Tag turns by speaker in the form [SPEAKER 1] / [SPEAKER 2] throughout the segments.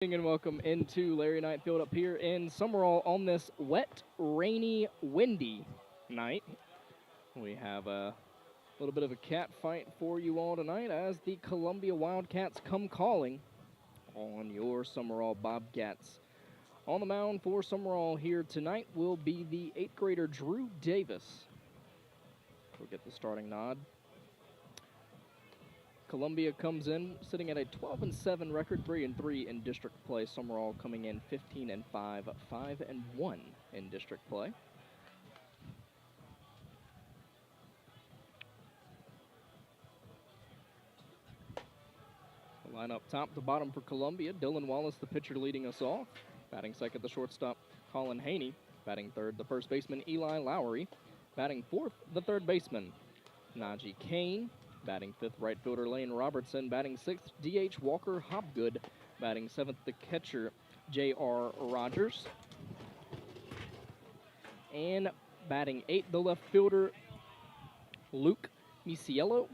[SPEAKER 1] And welcome into Larry Knight Field up here in Sumrall on this wet, rainy, windy night. We have a little bit of a cat fight for you all tonight as the Columbia Wildcats come calling on your Sumrall Bobcats. On the mound for Sumrall here tonight will be the 8th grader Drew Davis. We'll get the starting nod. Columbia comes in sitting at a 12-7 record, 3-3 in district play. Sumrall coming in 15-5, 5-1 in district play. The lineup top to bottom for Columbia. Dylan Wallace, the pitcher, leading us off. Batting second, the shortstop, Colin Haney. Batting third, the first baseman, Eli Lowry. Batting fourth, the third baseman, Najee Kane. Batting fifth, right fielder Lane Robertson. Batting sixth, DH Walker Hopgood. Batting seventh, the catcher J.R. Rogers. And batting eighth, the left fielder Luke Misiello.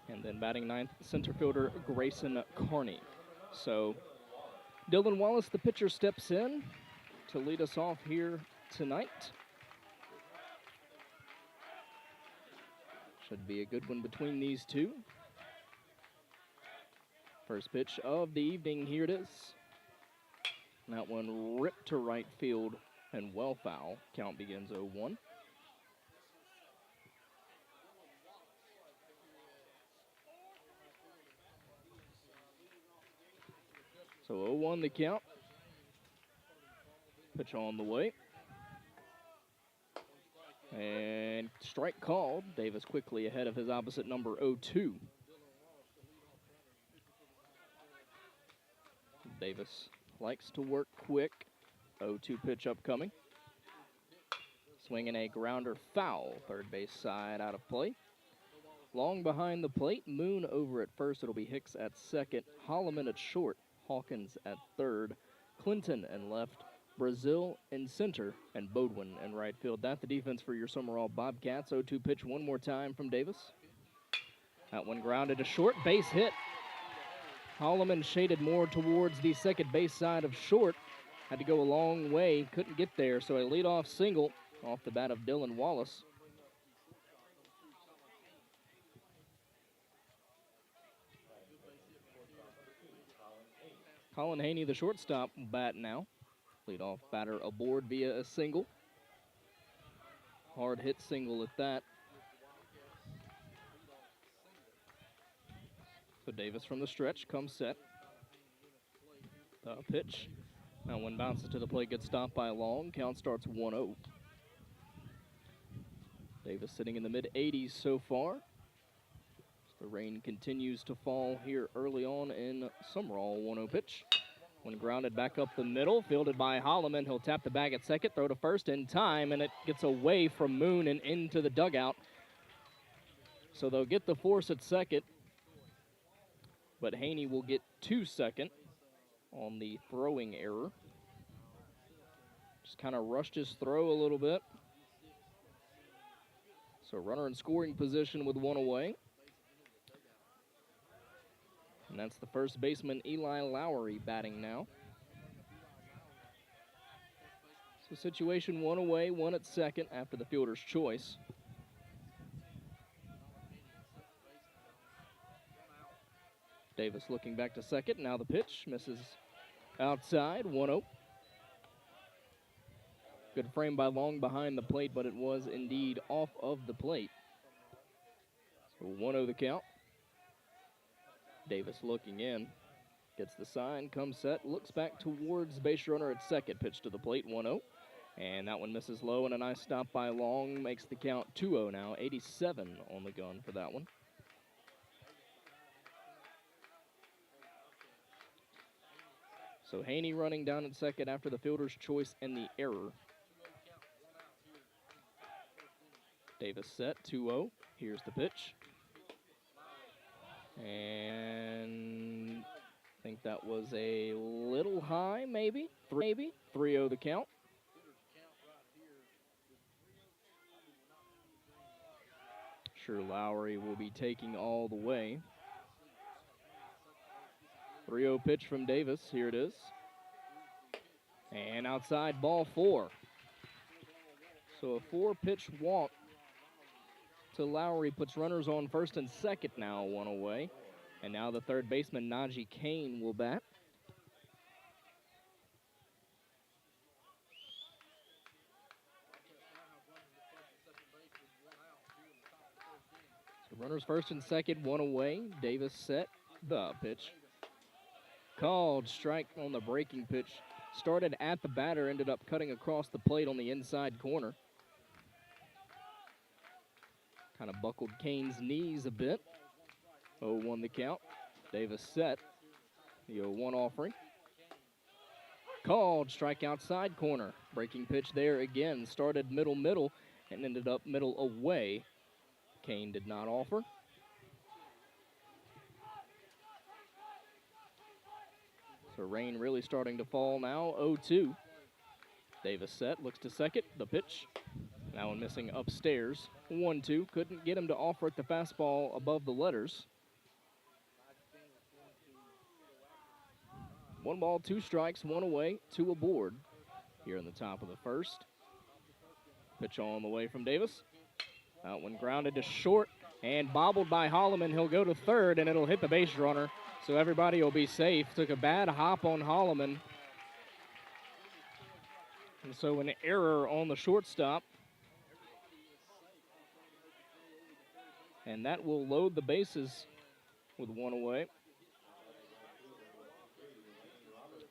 [SPEAKER 1] And then batting ninth, center fielder Grayson Carney. So Dylan Wallace, the pitcher, steps in to lead us off here tonight. Should be a good one between these two. First pitch of the evening, here it is. And that one ripped to right field and well foul. Count begins 0-1. So 0-1 the count. Pitch on the way. And strike called. Davis quickly ahead of his opposite number, 0-2. Davis likes to work quick. 0-2 pitch upcoming. Swinging a grounder foul. Third base side out of play. Long behind the plate. Moon over at first. It'll be Hicks at second. Holloman at short. Hawkins at third. Clinton and left. Brazil in center, and Bodwin in right field. That's the defense for your Sumrall Bobcats. 0-2 pitch one more time from Davis. That one grounded to short, base hit. Holloman shaded more towards the second base side of short. Had to go a long way, couldn't get there, so a leadoff single off the bat of Dylan Wallace. Colin Haney, the shortstop, bat now. Leadoff batter aboard via a single. Hard hit single at that. So Davis from the stretch comes set. The pitch. Now one bounces to the plate, gets stopped by Long. Count starts 1-0. Davis sitting in the mid-80s so far. The rain continues to fall here early on in Sumrall. 1-0 pitch. When grounded back up the middle, fielded by Holloman. He'll tap the bag at second, throw to first in time, and it gets away from Moon and into the dugout. So they'll get the force at second, but Haney will get to second on the throwing error. Just kind of rushed his throw a little bit. So runner in scoring position with one away. And that's the first baseman, Eli Lowry, batting now. So situation one away, one at second after the fielder's choice. Davis looking back to second. Now the pitch misses outside, 1-0. Good frame by Long behind the plate, but it was indeed off of the plate. So 1-0 the count. Davis looking in, gets the sign, comes set, looks back towards base runner at second. Pitch to the plate, 1-0. And that one misses low, and a nice stop by Long makes the count 2-0 now. 87 on the gun for that one. So Haney running down at second after the fielder's choice and the error. Davis set, 2-0. Here's the pitch. And I think that was a little high, maybe. 3-0 the count. Sure, Lowry will be taking all the way. 3-0 pitch from Davis. Here it is. And outside, ball 4. So a 4-pitch walk to Lowry puts runners on first and second now, 1 away. And now the third baseman, Najee Kane, will bat. So runners first and second, 1 away. Davis set the pitch. Called strike on the breaking pitch. Started at the batter, ended up cutting across the plate on the inside corner. Kind of buckled Kane's knees a bit. 0-1 the count. Davis set the 0-1 offering. Called strike outside corner. Breaking pitch there again. Started middle and ended up middle away. Kane did not offer. So rain really starting to fall now. 0-2. Davis set, looks to second. The pitch. That one missing upstairs. 1-2. Couldn't get him to offer at the fastball above the letters. 1 ball, 2 strikes, 1 away, 2 aboard here in the top of the first. Pitch on the way from Davis. That one grounded to short and bobbled by Holloman. He'll go to third, and it'll hit the base runner, so everybody will be safe. Took a bad hop on Holloman. And so an error on the shortstop. And that will load the bases with 1 away.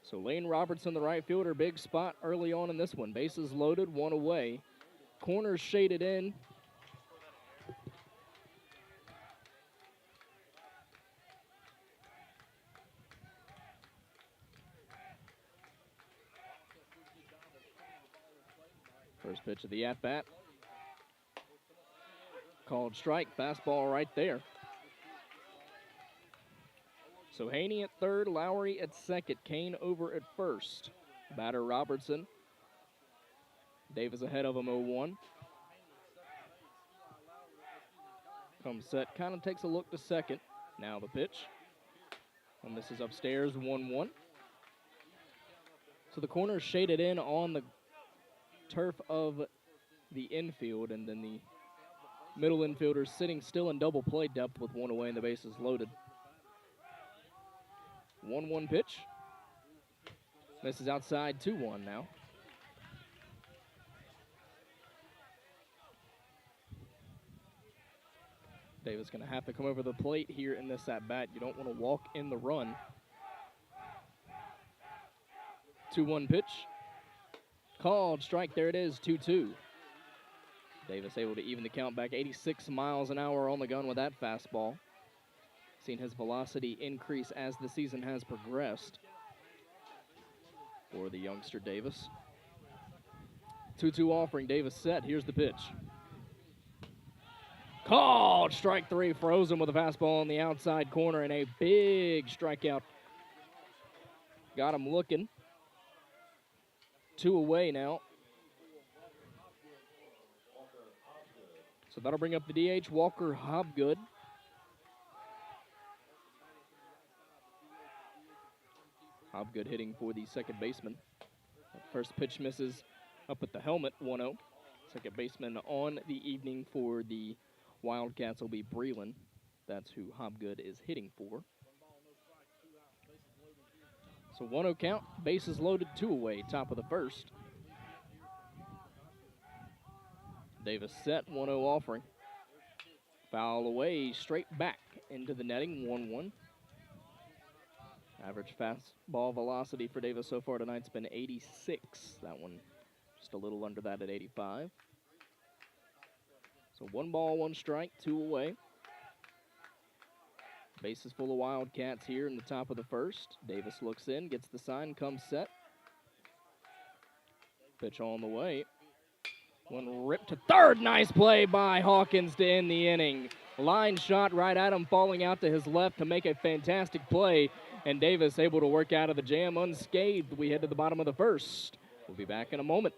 [SPEAKER 1] So Lane Robertson, the right fielder, big spot early on in this one. Bases loaded, 1 away. Corners shaded in. First pitch of the at-bat. Called strike, fastball right there. So Haney at third, Lowry at second, Kane over at first. Batter Robertson. Davis ahead of him, 0-1. Comes set, kind of takes a look to second. Now the pitch. And this is upstairs, 1-1. So the corner shaded in on the turf of the infield, and then the middle infielder sitting still in double play depth with 1 away and the bases loaded. 1-1 pitch. This is outside, 2-1 now. Davis going to have to come over the plate here in this at-bat. You don't want to walk in the run. 2-1 pitch. Called strike, there it is, 2-2. Davis able to even the count back, 86 miles an hour on the gun with that fastball. Seen his velocity increase as the season has progressed for the youngster Davis. 2-2 offering, Davis set, here's the pitch. Called strike 3, frozen with a fastball on the outside corner and a big strikeout. Got him looking. 2 away now. So that'll bring up the DH, Walker Hobgood. Hobgood hitting for the second baseman. First pitch misses up at the helmet, 1-0. Second baseman on the evening for the Wildcats will be Breland. That's who Hobgood is hitting for. So 1-0 count, bases loaded, 2 away, top of the first. Davis set, 1-0 offering. Foul away, straight back into the netting, 1-1. Average fastball velocity for Davis so far tonight's been 86. That one just a little under that at 85. So 1 ball, 1 strike, 2 away. Bases full of Wildcats here in the top of the first. Davis looks in, gets the sign, comes set. Pitch on the way. One ripped to third. Nice play by Hawkins to end the inning. Line shot right at him, falling out to his left to make a fantastic play. And Davis able to work out of the jam unscathed. We head to the bottom of the first. We'll be back in a moment.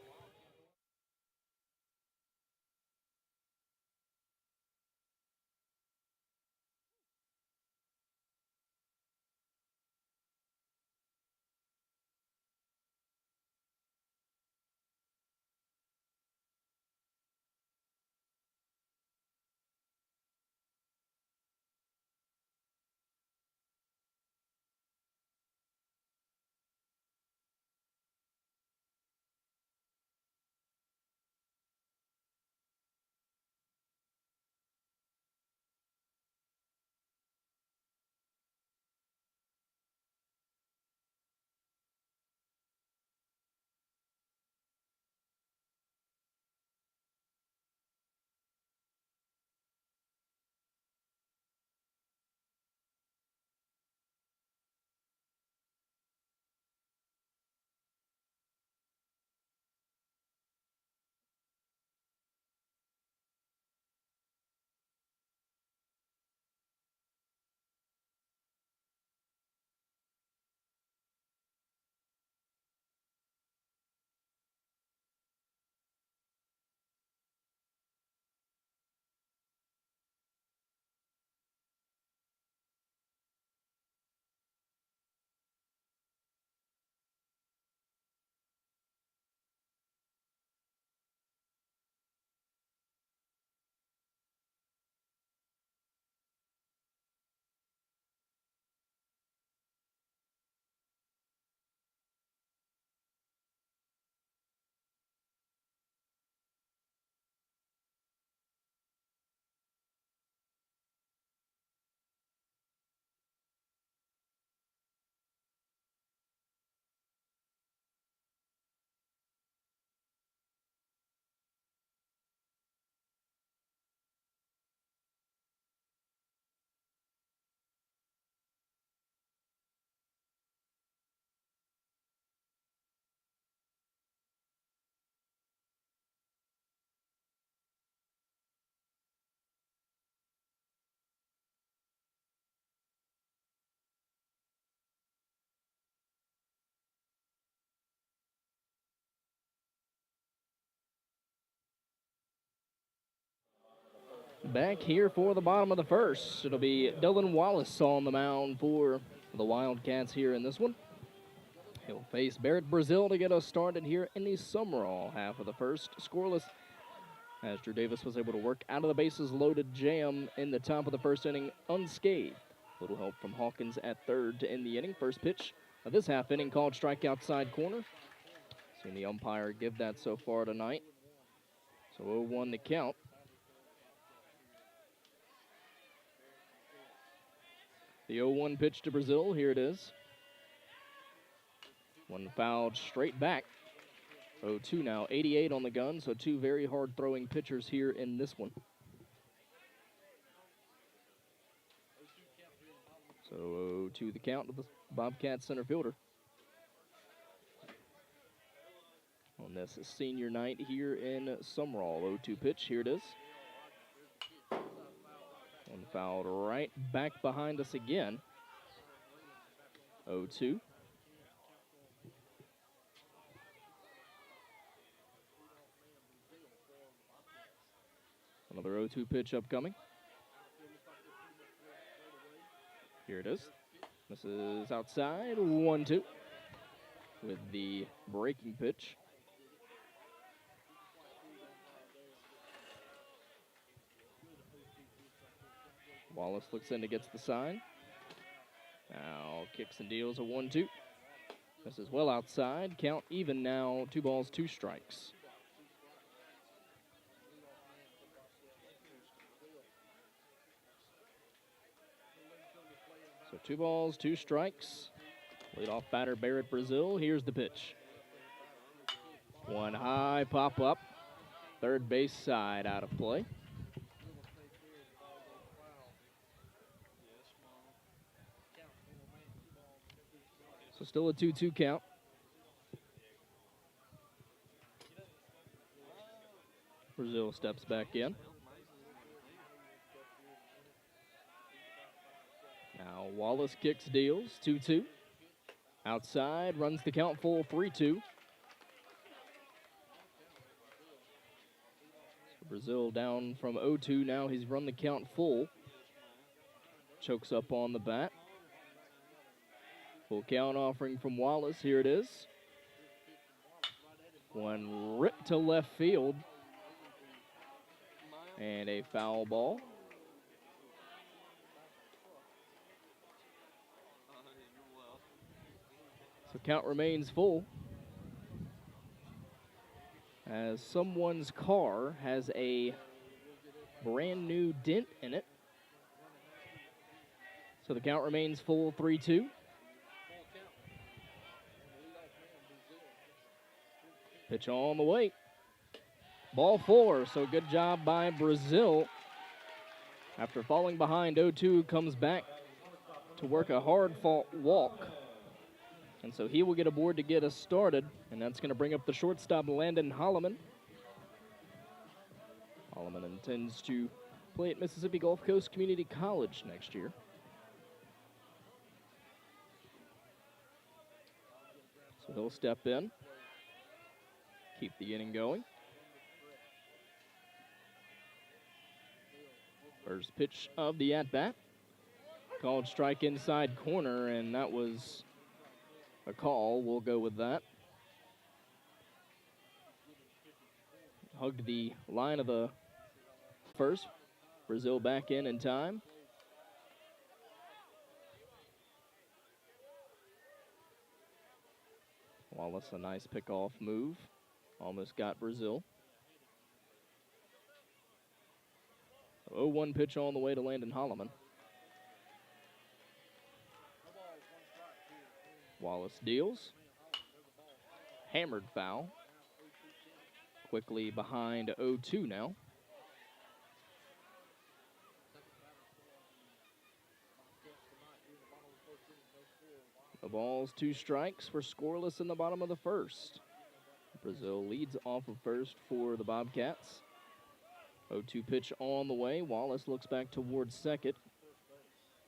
[SPEAKER 1] back here for the bottom of the first. It'll be Dylan Wallace on the mound for the Wildcats here in this one. He'll face Barrett Brazil to get us started here in the Sumrall half of the first. Scoreless as Drew Davis was able to work out of the bases loaded jam in the top of the first inning unscathed. Little help from Hawkins at third to end the inning. First pitch of this half inning called strike outside corner. Seen the umpire give that so far tonight. So 0-1 the count. The 0-1 pitch to Brazil, here it is. One fouled straight back. 0-2 now, 88 on the gun, so two very hard-throwing pitchers here in this one. So 0-2 the count to the Bobcats center fielder. On this senior night here in Sumrall, 0-2 pitch, here it is. One fouled right back behind us again. 0-2. Another 0-2 pitch upcoming. Here it is. This is outside, 1-2 with the breaking pitch. Wallace looks in to gets the sign. Now kicks and deals a 1-2. This is well outside. Count even now, 2 balls, 2 strikes. So 2 balls, 2 strikes. Leadoff batter Barrett Brazil. Here's the pitch. One high pop up. Third base side out of play. So still a 2-2 count. Brazil steps back in. Now Wallace kicks, deals, 2-2. Outside, runs the count full, 3-2. So Brazil down from 0-2, now he's run the count full. Chokes up on the bat. Full count offering from Wallace, here it is. One ripped to left field. And a foul ball. So count remains full. As someone's car has a brand new dent in it. So the count remains full, 3-2. Pitch on the way. Ball 4, so good job by Brazil. After falling behind 0-2, comes back to work a hard-fought walk. And so he will get aboard to get us started, and that's going to bring up the shortstop, Landon Holloman. Holloman intends to play at Mississippi Gulf Coast Community College next year. So he'll step in, keep the inning going. First pitch of the at-bat. Called strike inside corner, and that was a call. We'll go with that. Hugged the line of the first. Brazil back in time. Wallace, a nice pickoff move. Almost got Brazil. 0-1 pitch on the way to Landon Holloman. Wallace deals. Hammered foul. Quickly behind 0-2 now. The ball's 2 strikes. We're scoreless in the bottom of the first. Brazil leads off of first for the Bobcats. 0-2 pitch on the way. Wallace looks back towards second.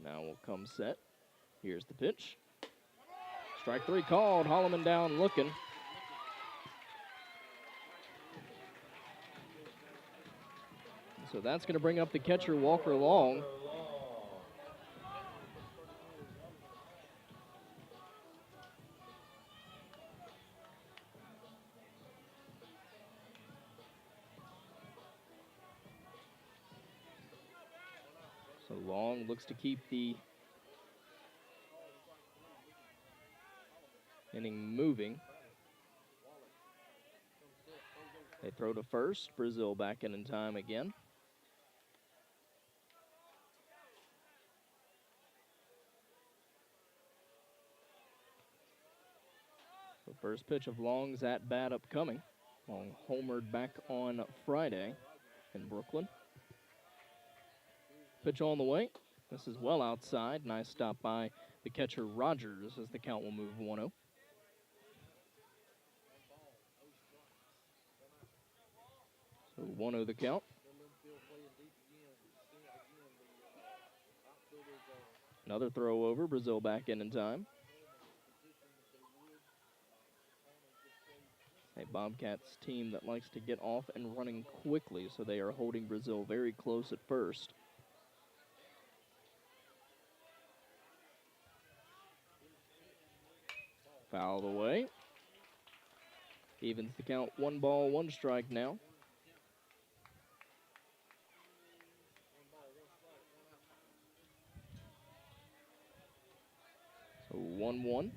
[SPEAKER 1] Now will come set. Here's the pitch. Strike 3 called. Holloman down looking. This So that's going to bring up the catcher, Walker Long. So Long looks to keep the inning moving. They throw to first. Brazil back in time again. The first pitch of Long's at bat upcoming. Long homered back on Friday in Brooklyn. Pitch on the way. This is well outside. Nice stop by the catcher Rogers as the count will move 1-0. So 1-0 the count. Another throw over. Brazil back in time. A Bobcats team that likes to get off and running quickly, so they are holding Brazil very close at first. Fouled away. Evens the count. 1 ball, 1 strike now. So 1-1.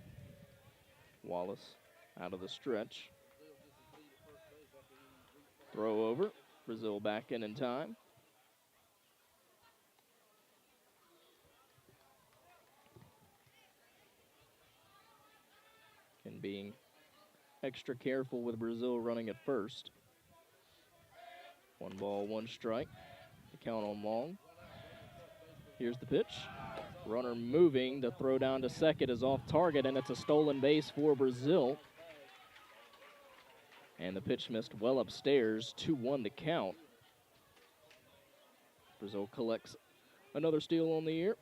[SPEAKER 1] Wallace out of the stretch. Throw over. Brazil back in time. And being extra careful with Brazil running at first. 1 ball, 1 strike. The count on Long. Here's the pitch. Runner moving. The throw down to second is off target, and it's a stolen base for Brazil. And the pitch missed well upstairs. 2-1 to count. Brazil collects another steal on the year.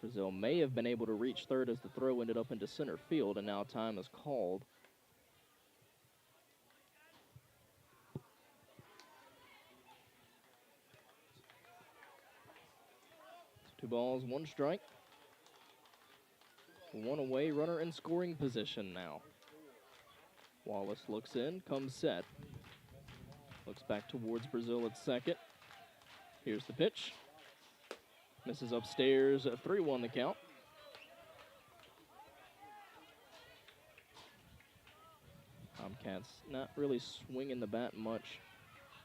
[SPEAKER 1] Brazil may have been able to reach third as the throw ended up into center field, and now time is called. Two balls, 1 strike. 1 away, runner in scoring position now. Wallace looks in, comes set. Looks back towards Brazil at second. Here's the pitch. Misses upstairs, 3-1 the count. Bobcats not really swinging the bat much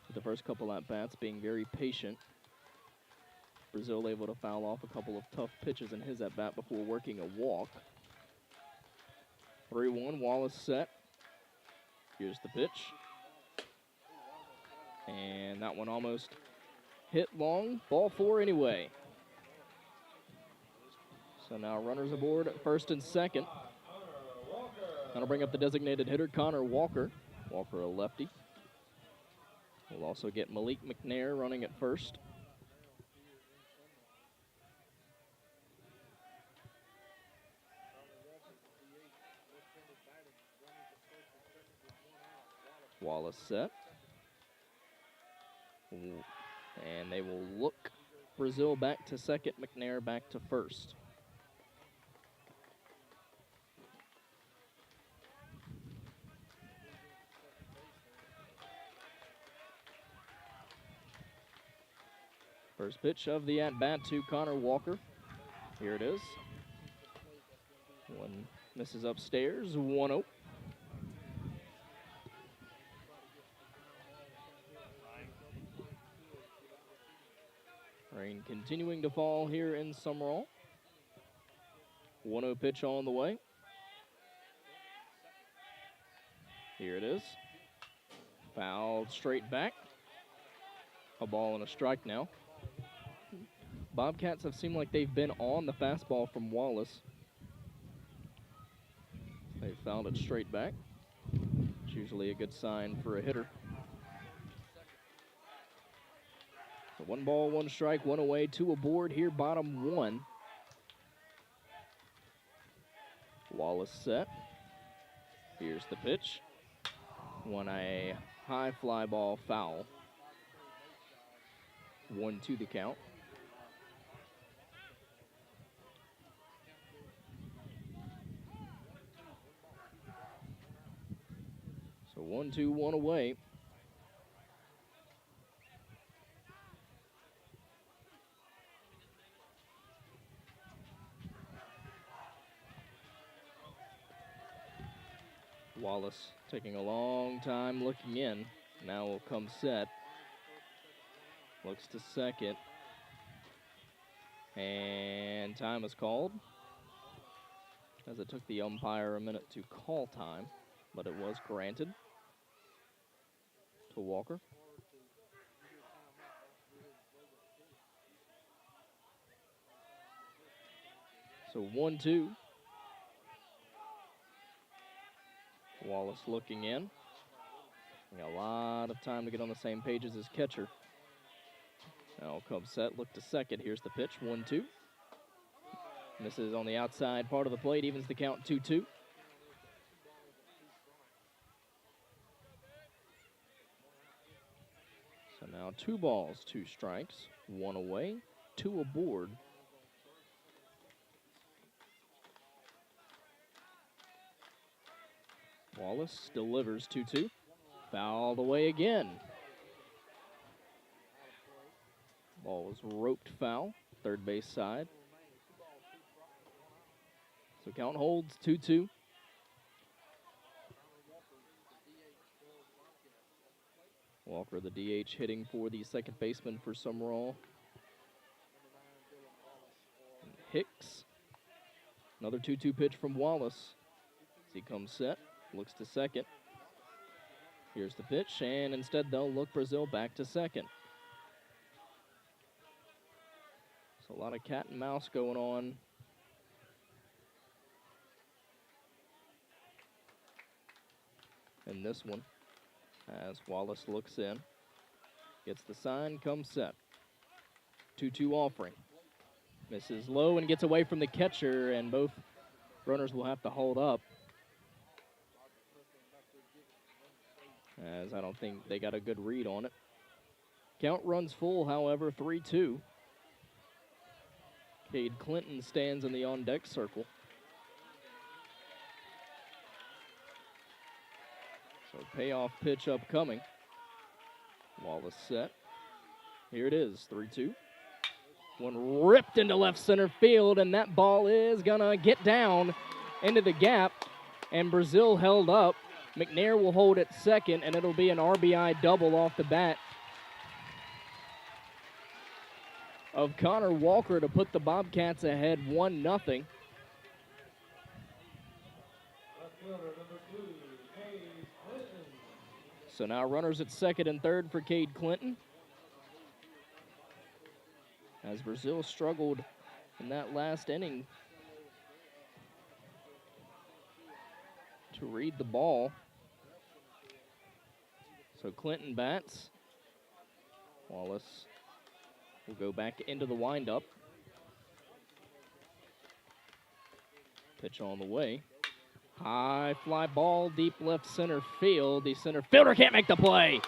[SPEAKER 1] with the first couple at bats, being very patient. Brazil able to foul off a couple of tough pitches in his at bat before working a walk. 3-1, Wallace set. Here's the pitch. And that one almost hit Long. Ball 4 anyway. So now runners aboard at first and second. That'll bring up the designated hitter, Connor Walker. Walker, a lefty. We'll also get Malik McNair running at first. Wallace set. And they will look Brazil back to second, McNair back to first. First pitch of the at-bat to Connor Walker. Here it is. One misses upstairs, 1-0. Rain continuing to fall here in Sumrall. 1-0 pitch on the way. Here it is. Fouled straight back. A ball and a strike now. Bobcats have seemed like they've been on the fastball from Wallace. They fouled it straight back. It's usually a good sign for a hitter. So 1 ball, 1 strike, 1 away, 2 aboard here, bottom 1. Wallace set. Here's the pitch. Won a high fly ball foul. 1-2 the count. So 1-2, one away. Wallace taking a long time looking in. Now will come set. Looks to second. And time is called, as it took the umpire a minute to call time, but it was granted to Walker. So 1-2. Wallace looking in. Got a lot of time to get on the same page as his catcher. Now comes set, look to second. Here's the pitch, 1-2. Misses on the outside part of the plate, evens the count 2-2. So now 2 balls, 2 strikes, 1 away, 2 aboard. Wallace delivers 2-2. Fouled away again. Ball was roped foul, third base side. So count holds 2-2. Walker, the DH, hitting for the second baseman for Sumrall. And Hicks. Another 2-2 pitch from Wallace. As he comes set, looks to second. Here's the pitch, and instead they'll look Brazil back to second. So a lot of cat and mouse going on. In this one, as Wallace looks in, gets the sign, comes set. 2-2 offering. Misses low and gets away from the catcher, and both runners will have to hold up. As I don't think they got a good read on it. Count runs full, however, 3-2. Cade Clinton stands in the on-deck circle. So payoff pitch upcoming. Wallace set. Here it is, 3-2. One ripped into left center field, and that ball is gonna get down into the gap, and Brazil held up. McNair will hold at second, and it'll be an RBI double off the bat of Connor Walker to put the Bobcats ahead 1-0. So now runners at second and third for Cade Clinton, as Brazil struggled in that last inning to read the ball. So Clinton bats. Wallace will go back into the windup. Pitch on the way. High fly ball, deep left center field. The center fielder can't make the play.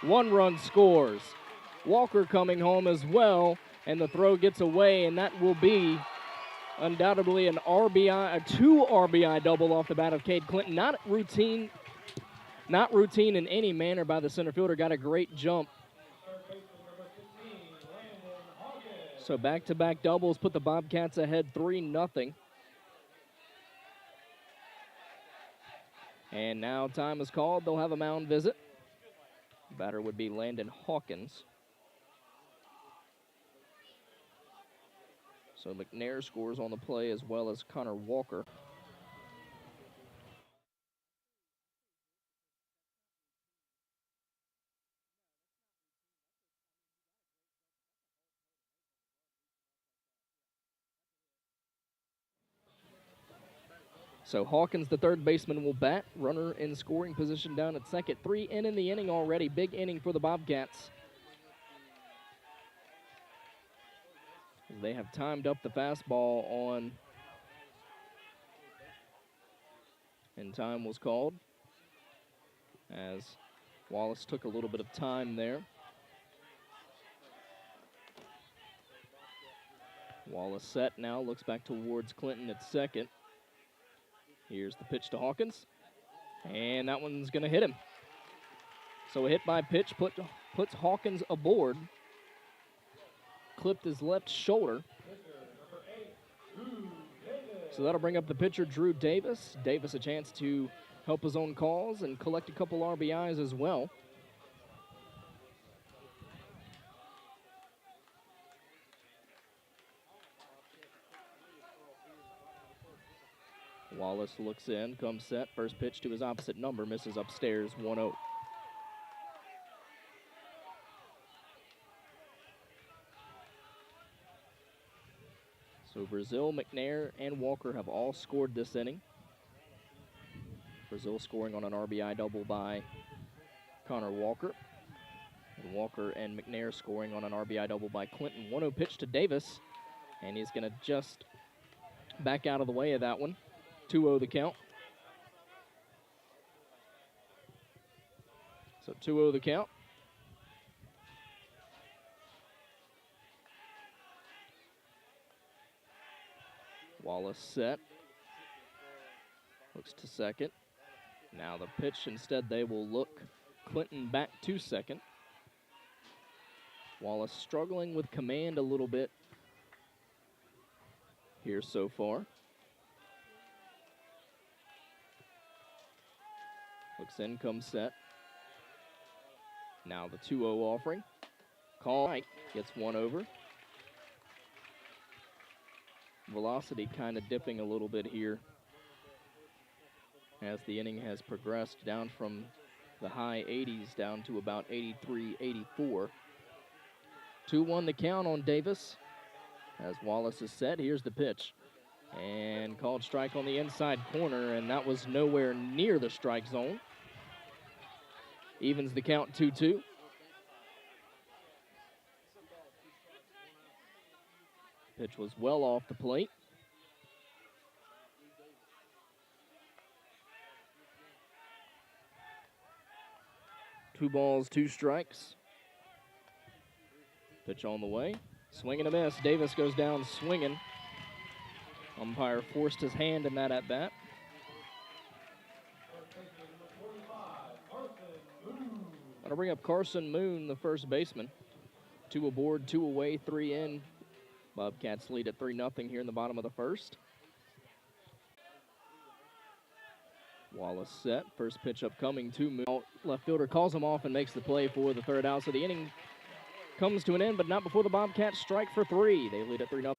[SPEAKER 1] 1 run scores. Walker coming home as well, and the throw gets away, and that will be undoubtedly an RBI, a 2 RBI double off the bat of Cade Clinton. Not routine in any manner by the center fielder. Got a great jump. So back-to-back doubles put the Bobcats ahead 3-0. And now time is called. They'll have a mound visit. Batter would be Landon Hawkins. So McNair scores on the play as well as Connor Walker. So Hawkins, the third baseman, will bat. Runner in scoring position down at second. 3 in the inning already. Big inning for the Bobcats. They have timed up the fastball on, and time was called. as Wallace took a little bit of time there. Wallace set now, looks back towards Clinton at second. Here's the pitch to Hawkins, and that one's going to hit him. So a hit by pitch puts Hawkins aboard. Clipped his left shoulder. So that'll bring up the pitcher, Drew Davis. Davis a chance to help his own cause and collect a couple RBIs as well. Wallace looks in, comes set. First pitch to his opposite number, misses upstairs, 1-0. So Brazil, McNair, and Walker have all scored this inning. Brazil scoring on an RBI double by Connor Walker. And Walker and McNair scoring on an RBI double by Clinton. 1-0 pitch to Davis, and he's going to just back out of the way of that one. 2-0 the count. So 2-0 the count. Wallace set. Looks to second. Now the pitch, instead they will look Clinton back to second. Wallace struggling with command a little bit here so far. Looks in, comes set. Now the 2-0 offering. Call, Mike gets one over. Velocity kind of dipping a little bit here as the inning has progressed down from the high 80s down to about 83, 84. 2-1 the count on Davis as Wallace is set. Here's the pitch. And called strike on the inside corner, and that was nowhere near the strike zone. Evens the count 2-2. Pitch was well off the plate. Two balls, two strikes. Pitch on the way. Swing and a miss. Davis goes down swinging. Umpire forced his hand in that at bat. That'll bring up Carson Moon, the first baseman. 2 aboard, 2 away, 3 in. Bobcats lead at 3-0 here in the bottom of the first. Wallace set. First pitch upcoming to Moon. Left fielder calls him off and makes the play for the third out. So the inning comes to an end, but not before the Bobcats strike for 3. They lead at 3-0.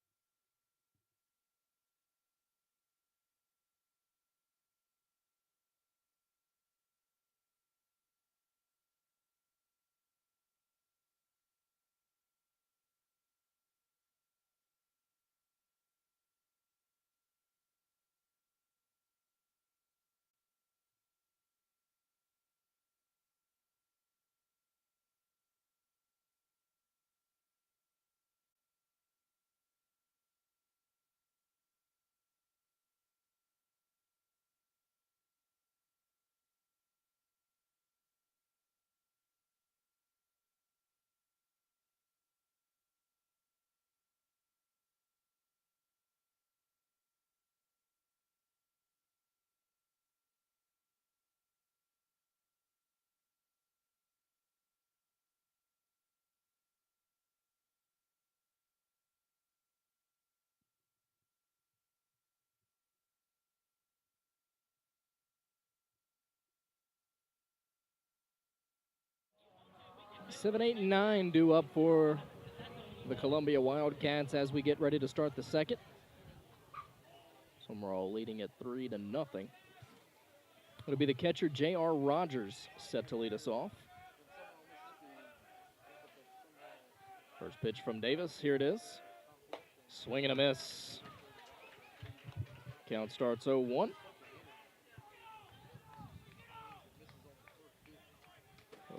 [SPEAKER 1] Seven, 8, and 9 due up for the Columbia Wildcats as we get ready to start the second. Sumrall leading at 3-0. It'll be the catcher, J.R. Rogers, set to lead us off. First pitch from Davis. Here it is. Swing and a miss. Count starts 0-1.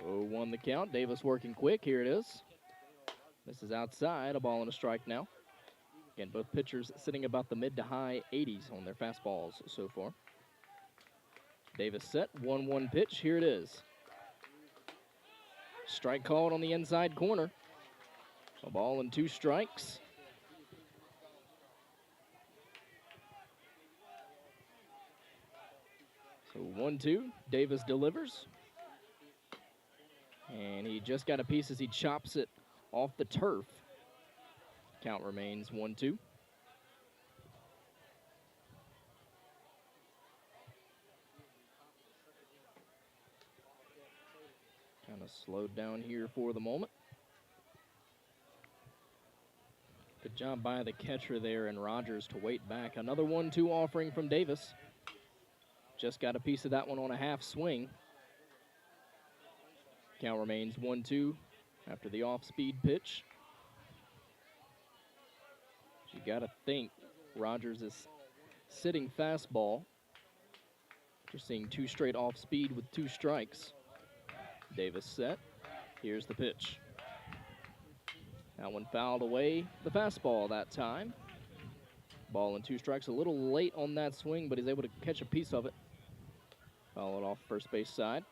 [SPEAKER 1] 0-1 the count. Davis working quick. Here it is. This is outside. A ball and a strike now. Again, both pitchers sitting about the mid to high 80s on their fastballs so far. Davis set, 1-1 pitch. Here it is. Strike called on the inside corner. A ball and 2 strikes. So 1-2, Davis delivers. And he just got a piece as he chops it off the turf. Count remains 1-2. Kind of slowed down here for the moment. Good job by the catcher there and Rogers to wait back. Another 1-2 offering from Davis. Just got a piece of that one on a half swing. Count remains 1-2 after the off-speed pitch. You got to think Rogers is sitting fastball. You're seeing 2 straight off-speed with 2 strikes. Davis set. Here's the pitch. That one fouled away. The fastball that time. Ball and 2 strikes. A little late on that swing, but he's able to catch a piece of it. Foul it off first base side.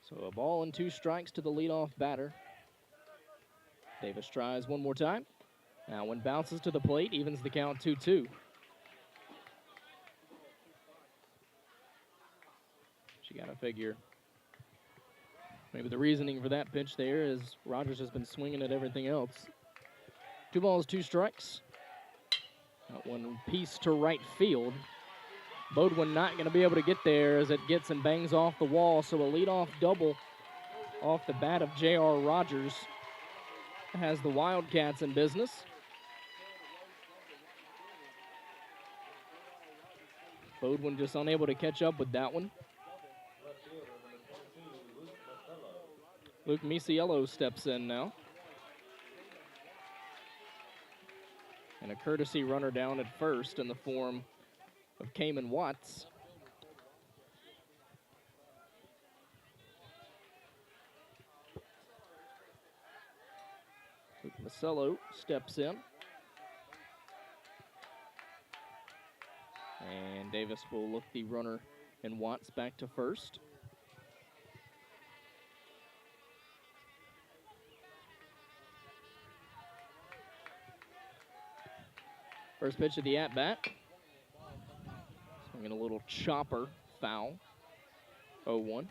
[SPEAKER 1] So a ball and 2 strikes to the leadoff batter. Davis tries one more time. Now one bounces to the plate, evens the count 2-2. You got to figure maybe the reasoning for that pitch there is Rogers has been swinging at everything else. 2 balls, 2 strikes. That one piece to right field. Bodwin not going to be able to get there as it gets and bangs off the wall. So a leadoff double off the bat of J.R. Rogers has the Wildcats in business. Bodwin just unable to catch up with that one. Luke Misiello steps in now. And a courtesy runner down at first in the form of Cayman Watts. Luke Misiello steps in. And Davis will look the runner and Watts back to first. First pitch of the at-bat. Swinging a little chopper, foul. 0-1.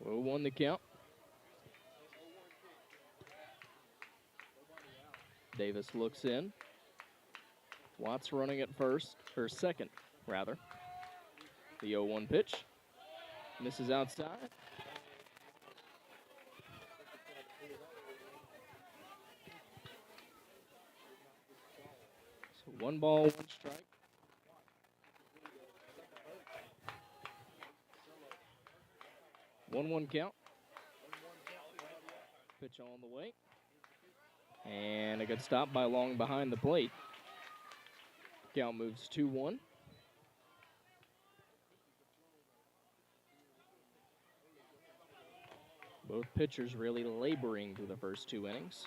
[SPEAKER 1] Won the count. Davis looks in. Watts running at first, or second, rather. The 0-1 pitch. Misses outside. So 1 ball, 1 strike. One count. Pitch on the way. And a good stop by Long behind the plate. Count moves 2-1. Both pitchers really laboring through the first 2 innings.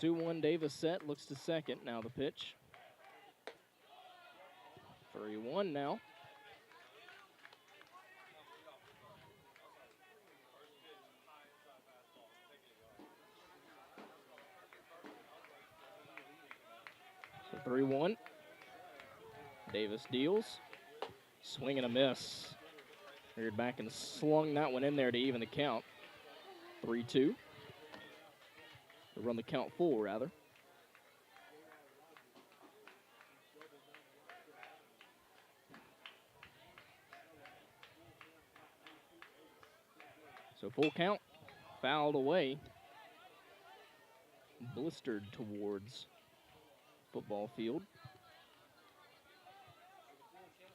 [SPEAKER 1] 2-1 Davis set, looks to second. Now the pitch. 3-1 now. So 3-1. Davis deals. Swing and a miss. Veered back and slung that one in there to even the count. 3-2. To run the count full, rather. So full count. Fouled away. Blistered towards football field.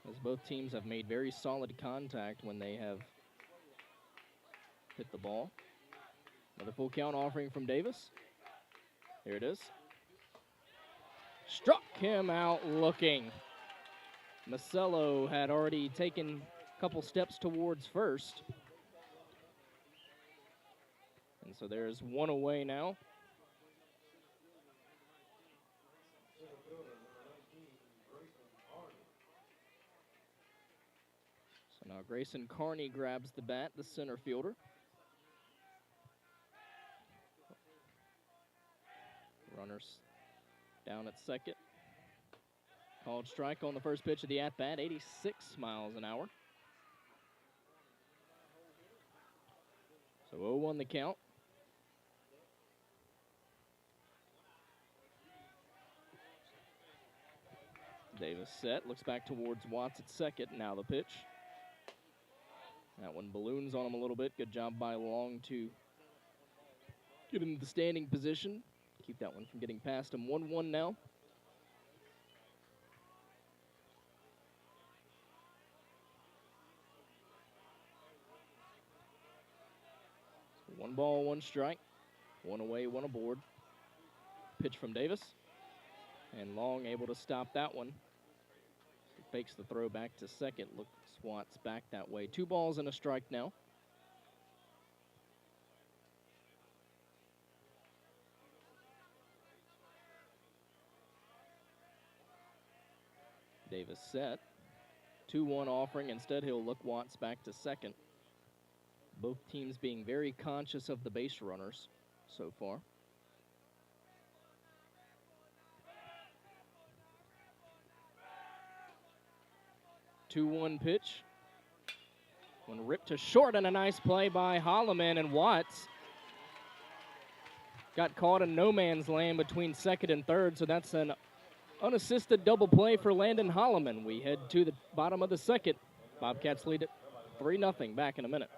[SPEAKER 1] As both teams have made very solid contact when they have hit the ball. Another full count offering from Davis. Here it is. Struck him out looking. Macello had already taken a couple steps towards first. And so there's one away now. So now Grayson Carney grabs the bat, the center fielder. Runners down at second. Called strike on the first pitch of the at-bat, 86 miles an hour. So 0-1 the count. Davis set, looks back towards Watts at second. Now the pitch. That one balloons on him a little bit. Good job by Long to get into the standing position. Keep that one from getting past him. 1-1 now. So 1 ball, 1 strike. 1 away, 1 aboard. Pitch from Davis. And Long able to stop that one. So fakes the throw back to second. Looks Watts back that way. 2 balls and a strike now. Davis set. 2-1 offering. Instead, he'll look Watts back to second. Both teams being very conscious of the base runners so far. Two-one pitch. One ripped to short, and a nice play by Holloman, and Watts got caught in no man's land between second and third, so that's an unassisted double play for Landon Holloman. We head to the bottom of the second. Bobcats lead it 3-0. Back in a minute.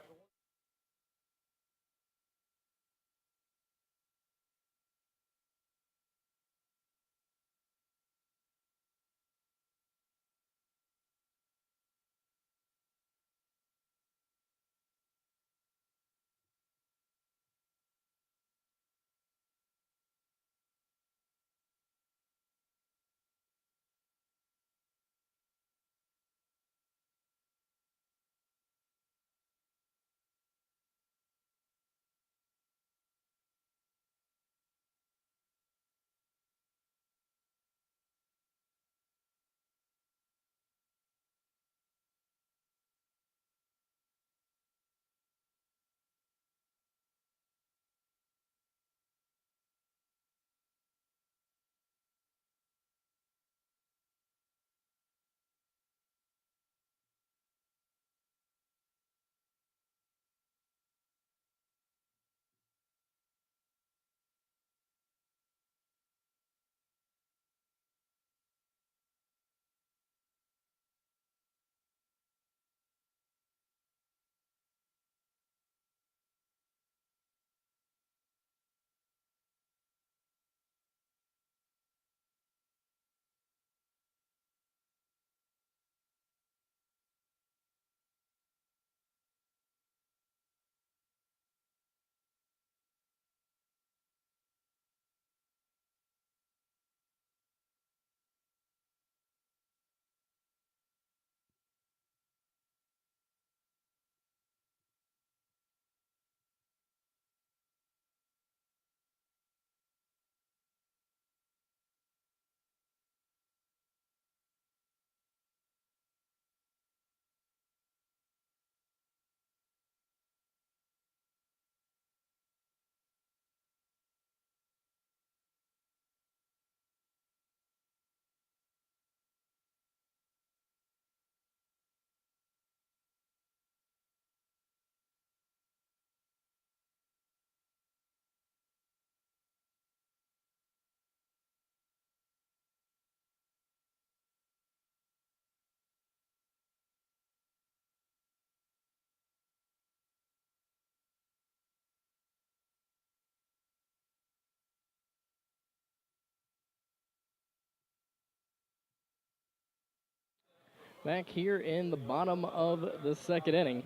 [SPEAKER 1] Back here in the bottom of the second inning.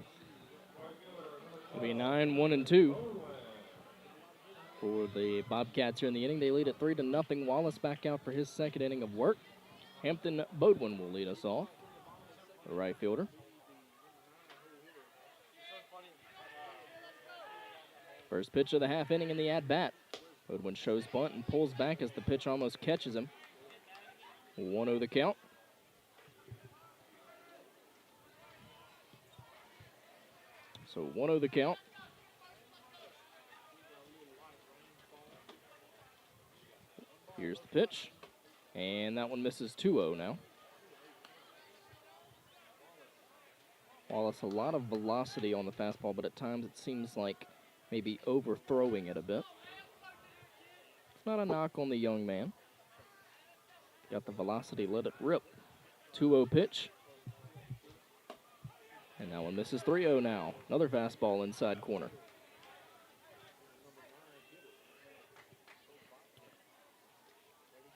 [SPEAKER 1] It'll be 9-1-2 for the Bobcats here in the inning. They lead at 3-0. Wallace back out for his second inning of work. Hampton Bodwin will lead us off. the right fielder. First pitch of the half inning in the at-bat. Bodwin shows bunt and pulls back as the pitch almost catches him. 1-0 the count. So 1-0 the count. Here's the pitch. And that one misses 2-0 now. Wallace, a lot of velocity on the fastball, but at times it seems like maybe overthrowing it a bit. It's not a knock on the young man. Got the velocity, let it rip. 2-0 pitch. And that one misses 3-0 now. Another fastball inside corner.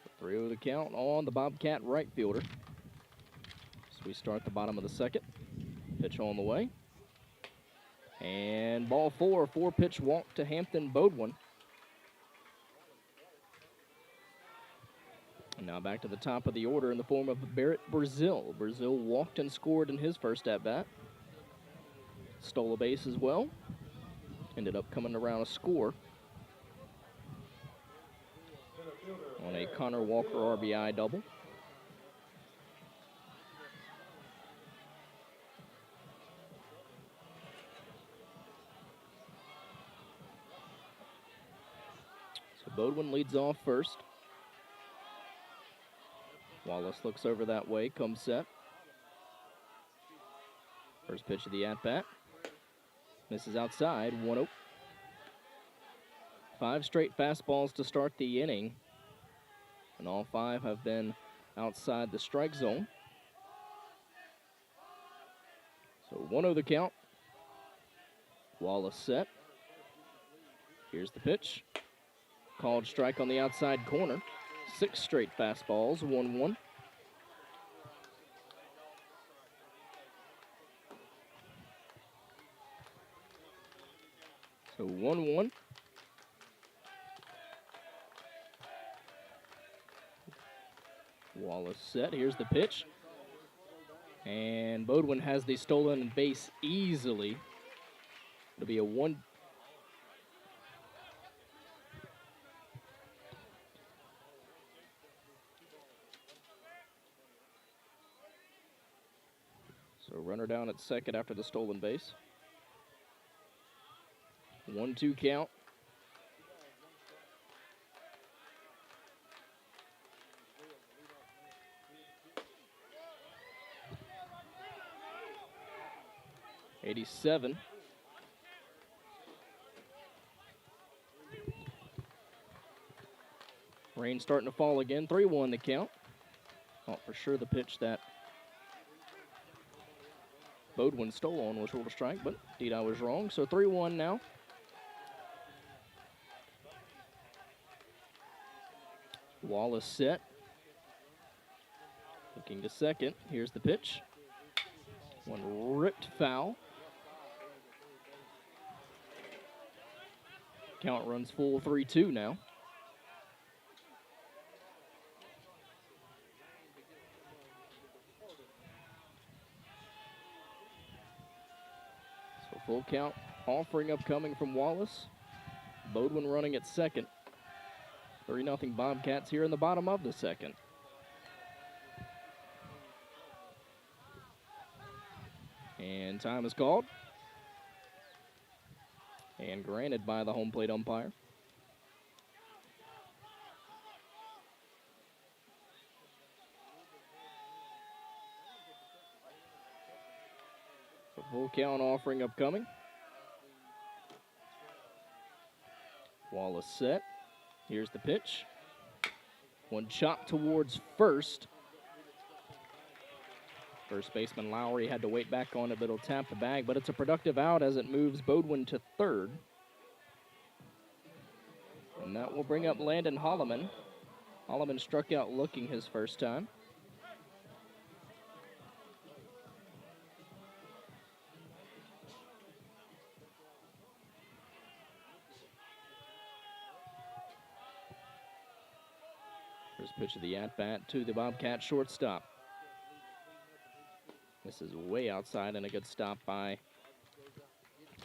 [SPEAKER 1] So 3-0 the count on the Bobcat right fielder. So we start the bottom of the second. Pitch on the way. And ball 4, 4-pitch walk to Hampton Bodwin. And now back to the top of the order in the form of Barrett Brazil. Brazil walked and scored in his first at-bat. Stole a base as well. Ended up coming around a score on a Connor Walker RBI double. So Bodwin leads off first. Wallace looks over that way, comes set. First pitch of the at-bat. Misses outside, 1-0. 5 straight fastballs to start the inning. And all 5 have been outside the strike zone. So 1-0 the count. Wallace set. Here's the pitch. Called strike on the outside corner. 6 straight fastballs, 1-1. So 1-1. Wallace set. Here's the pitch. And Bodwin has the stolen base easily. It'll be a 1. So runner down at second after the stolen base. 1-2 count. '87. Rain starting to fall again. 3-1 the count. Thought for sure the pitch that Bodwin stole on was ruled a strike, but indeed I was wrong. So 3-1 now. Wallace set. Looking to second. Here's the pitch. One ripped foul. Count runs full, 3-2 now. So full count offering upcoming from Wallace. Bodwin running at second. 3-0 Bobcats here in the bottom of the second. And time is called. And granted by the home plate umpire. So full count offering upcoming. Wallace set. Here's the pitch. One chopped towards first. First baseman Lowry had to wait back on it, but it'll tap the bag. But it's a productive out as it moves Bodwin to third. And that will bring up Landon Holloman. Holloman struck out looking his first time. First pitch of the at-bat to the Bobcat shortstop. This is way outside and a good stop by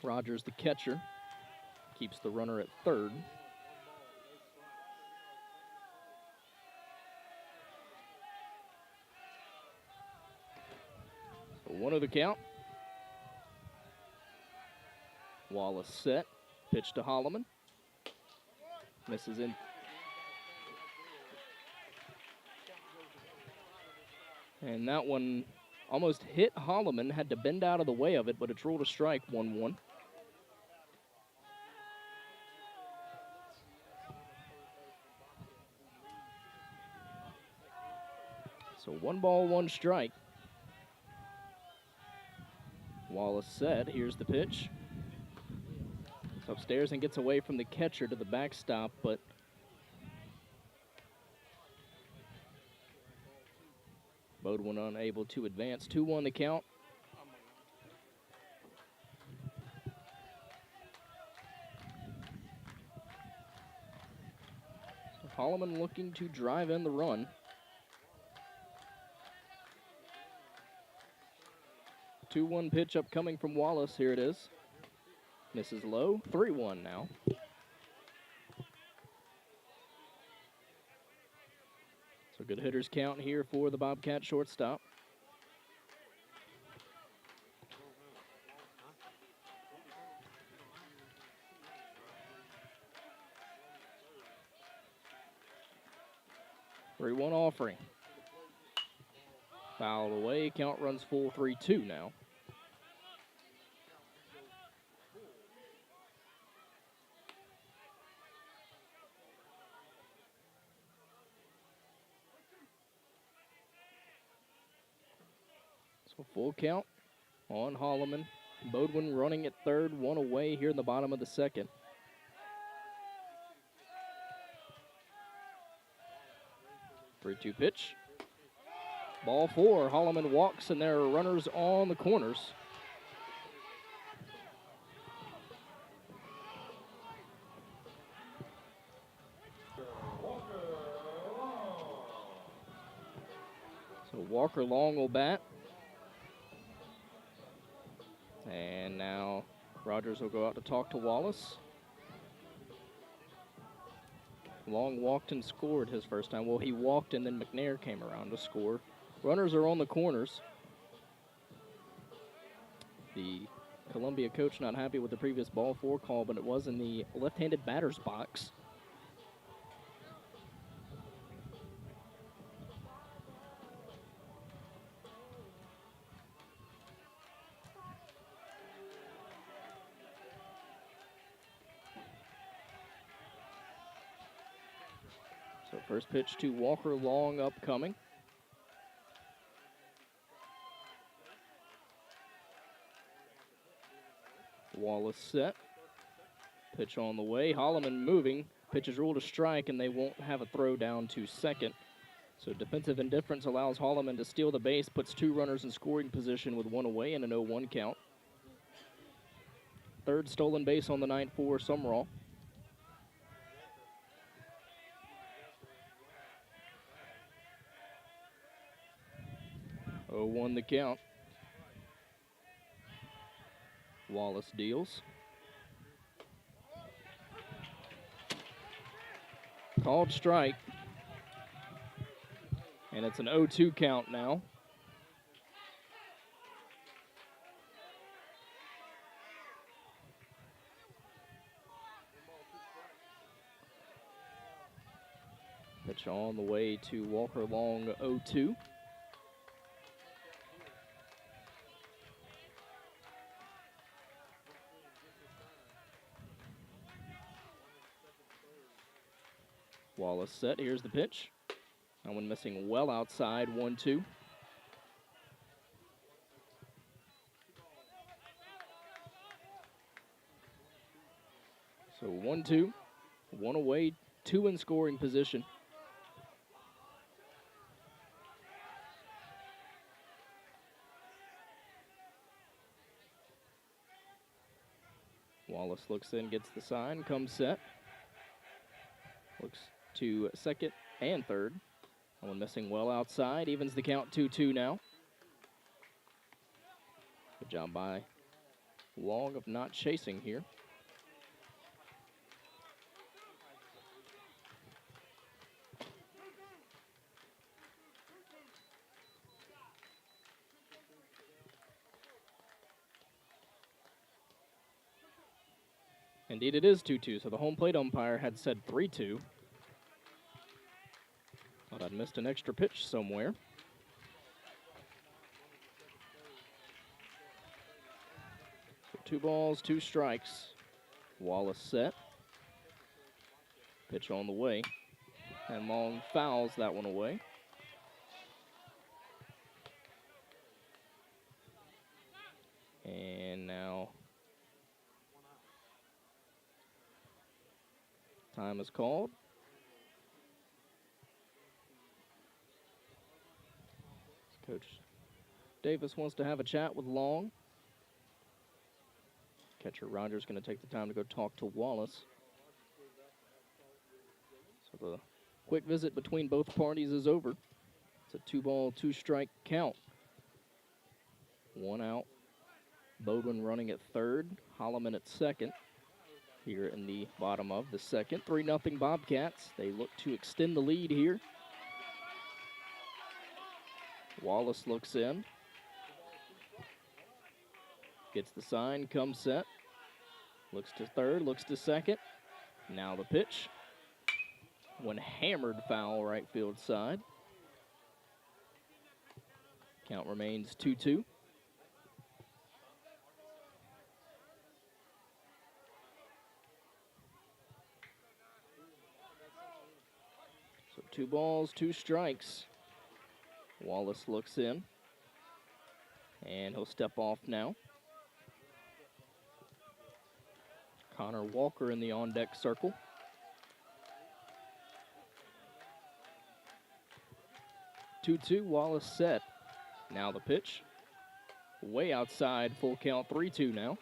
[SPEAKER 1] Rogers, the catcher. Keeps the runner at third. So 1-0 the count. Wallace set. Pitch to Holloman. Misses in. And that one almost hit Holloman. Had to bend out of the way of it, but it's ruled a strike, 1-1. So 1 ball, 1 strike. Wallace set. Here's the pitch. It's upstairs and gets away from the catcher to the backstop, but Bodwin unable to advance. 2-1 the count. So Holloman looking to drive in the run. 2-1 pitch upcoming from Wallace. Here it is. Misses low. 3-1 now. So good hitters count here for the Bobcat shortstop. Three-one offering. Foul away. Count runs full. 3-2 now. So full count on Holloman. Bodwin running at third, 1 away here in the bottom of the second. Three-two pitch. Ball 4. Holloman walks, and there are runners on the corners. So Walker Long will bat. And now Rogers will go out to talk to Wallace. Long walked and scored his first time. Well, he walked and then McNair came around to score. Runners are on the corners. The Columbia coach not happy with the previous ball 4 call, but it was in the left-handed batter's box. So first pitch to Walker Long upcoming. Wallace set. Pitch on the way. Holloman moving. Pitch is ruled a strike, and they won't have a throw down to second. So defensive indifference allows Holloman to steal the base, puts 2 runners in scoring position with 1 away and an 0-1 count. Third stolen base on the night for Sumrall. Won the count. Wallace deals. Called strike. And it's an 0-2 count now. Pitch on the way to Walker Long, 0-2. Wallace set. Here's the pitch. That one missing well outside. 1-2. So 1-2. 1 away, 2 in scoring position. Wallace looks in, gets the sign, comes set. Looks to second and third. That one missing well outside. Evens the count 2-2 now. Good job by Long of not chasing here. Indeed, it is 2-2, so the home plate umpire had said 3-2. Thought I'd missed an extra pitch somewhere. So 2 balls, 2 strikes. Wallace set. Pitch on the way. And Long fouls that one away. And now time is called. Coach Davis wants to have a chat with Long. Catcher Rogers going to take the time to go talk to Wallace. So the quick visit between both parties is over. It's a 2-ball, 2-strike count. 1 out. Bowden running at third. Holloman at second. Here in the bottom of the second. 3-0 Bobcats. They look to extend the lead here. Wallace looks in. Gets the sign, comes set. Looks to third, looks to second. Now the pitch. One hammered foul right field side. Count remains 2-2. So 2 balls, 2 strikes. Wallace looks in. And he'll step off now. Connor Walker in the on-deck circle. Two-two, Wallace set. Now the pitch. Way outside, full count, 3-2 now.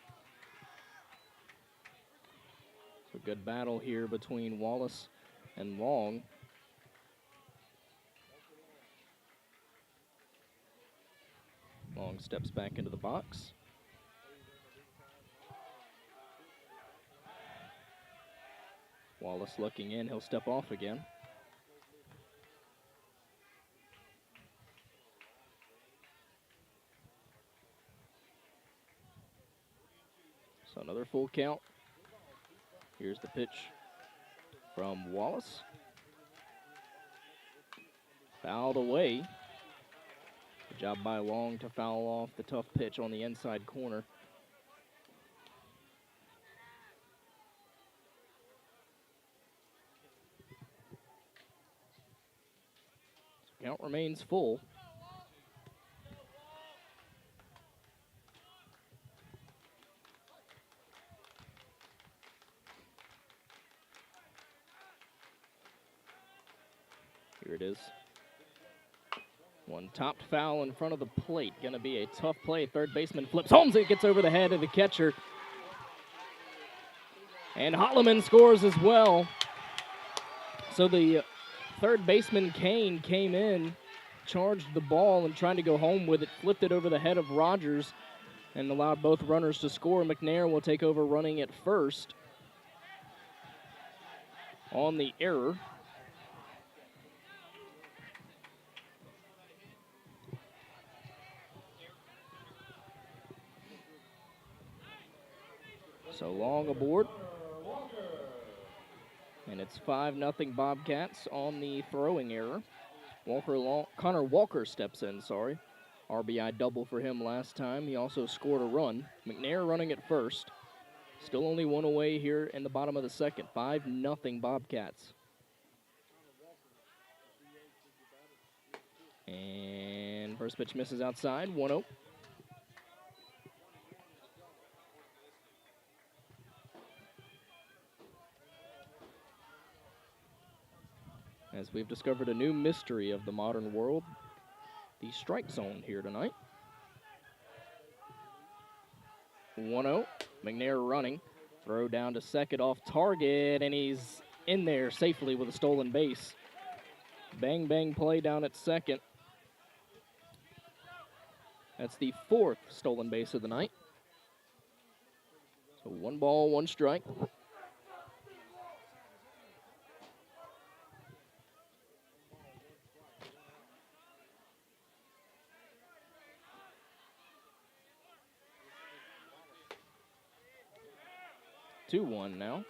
[SPEAKER 1] So good battle here between Wallace and Long. Long steps back into the box. Wallace looking in, he'll step off again. So another full count. Here's the pitch from Wallace. Fouled away. Good job by Long to foul off the tough pitch on the inside corner. Count remains full. Here it is. One topped foul in front of the plate. Going to be a tough play. Third baseman flips. Holmes, it gets over the head of the catcher. And Holloman scores as well. So the third baseman Kane came in, charged the ball and trying to go home with it, flipped it over the head of Rogers and allowed both runners to score. McNair will take over running at first on the error. So Long aboard. And it's 5-0 Bobcats on the throwing error. Connor Walker steps in, RBI double for him last time. He also scored a run. McNair running at first. Still only 1 away here in the bottom of the second. 5-0 Bobcats. And first pitch misses outside. 1-0. As we've discovered a new mystery of the modern world, the strike zone here tonight. 1-0, McNair running, throw down to second off target, and he's in there safely with a stolen base. Bang, bang play down at second. That's the 4th stolen base of the night. So 1 ball, 1 strike. Two one now.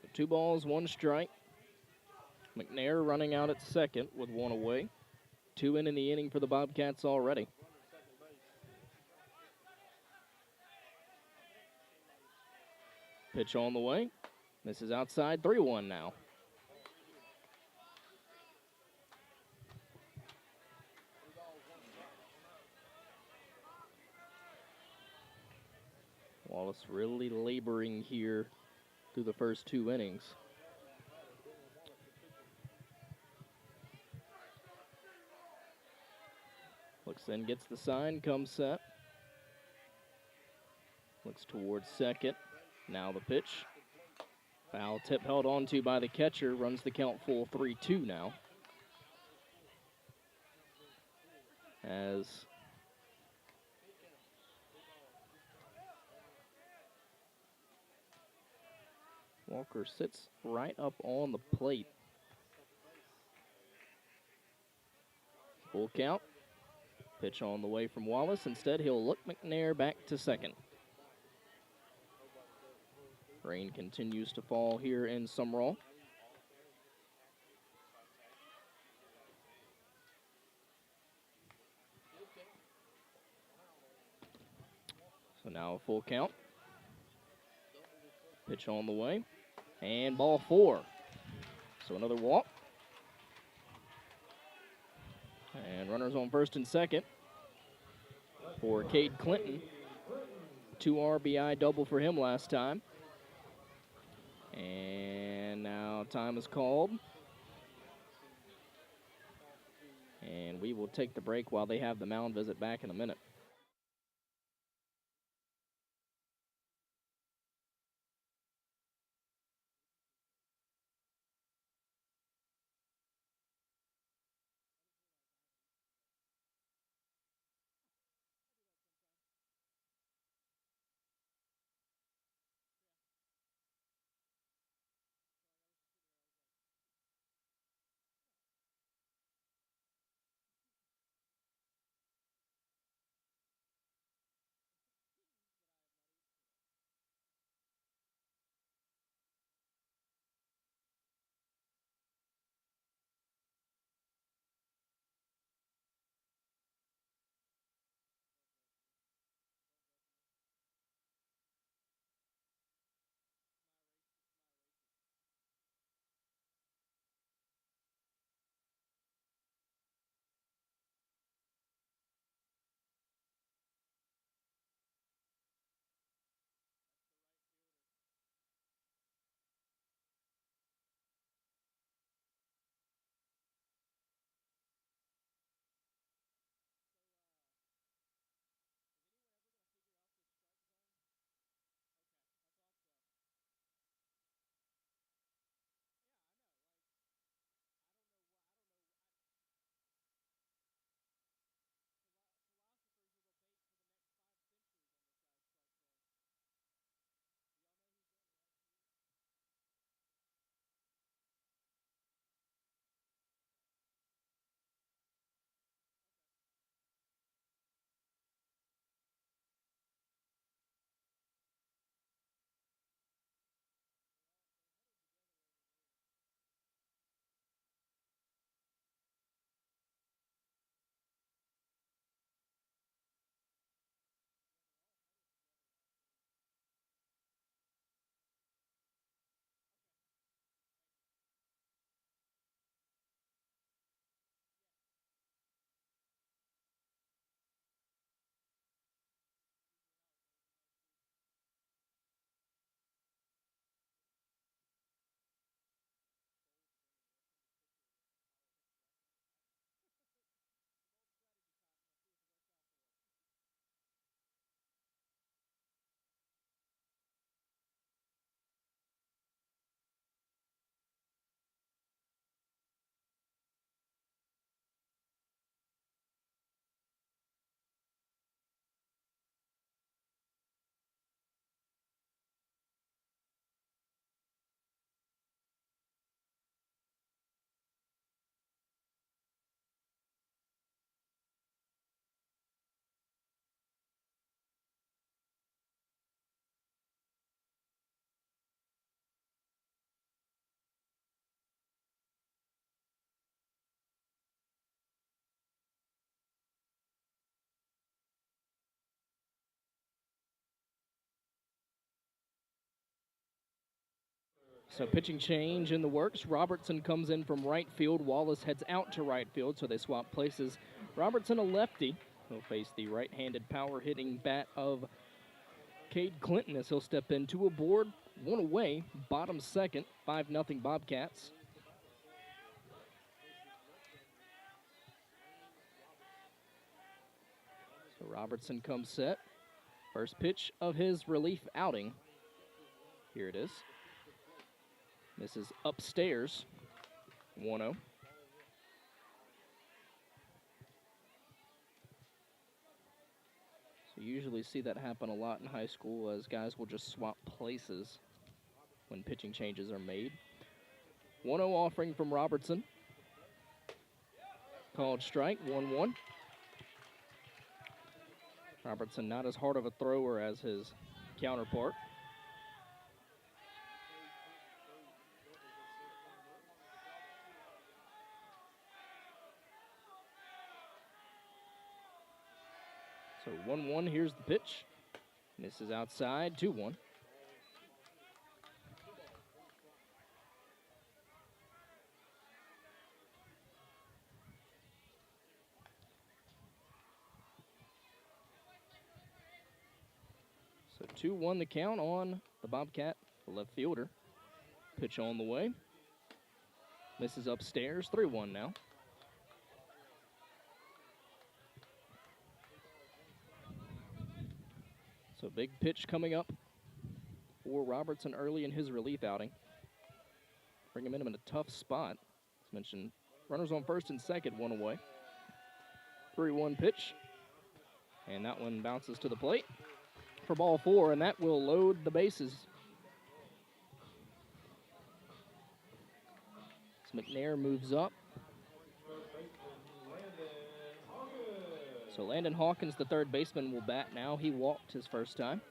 [SPEAKER 1] So 2 balls, 1 strike. McNair running out at second with 1 away. 2 in the inning for the Bobcats already. Pitch on the way. This is outside, 3-1 now. Wallace really laboring here through the first 2 innings. Looks in, gets the sign, comes set. Looks towards second. Now the pitch. Foul tip held onto by the catcher. Runs the count full 3-2 now. As Walker sits right up on the plate. Full count. Pitch on the way from Wallace. Instead, he'll look McNair back to second. Rain continues to fall here in Sumrall. So now a full count. Pitch on the way. And ball 4. So another walk. And runners on first and second for Cade Clinton. 2 RBI double for him last time. And now time is called. And we will take the break while they have the mound visit back in a minute. So pitching change in the works. Robertson comes in from right field. Wallace heads out to right field, so they swap places. Robertson, a lefty. He'll face the right-handed power-hitting bat of Cade Clinton as he'll step into a board. One away, bottom second, 5-0 Bobcats. So Robertson comes set. First pitch of his relief outing. Here it is. This is upstairs, 1-0. So you usually see that happen a lot in high school as guys will just swap places when pitching changes are made. 1-0 offering from Robertson. Called strike, 1-1. Robertson not as hard of a thrower as his counterpart. So 1-1, here's the pitch. This is outside, 2-1. So 2-1 the count on the Bobcat, the left fielder. Pitch on the way. This is upstairs, 3-1 now. So big pitch coming up for Robertson early in his relief outing. Bring him in a tough spot. As mentioned, runners on first and second, 1 away. 3-1 pitch. And that one bounces to the plate for ball 4, and that will load the bases. As McNair moves up. So Landon Hawkins, the third baseman, will bat now. He walked his first time.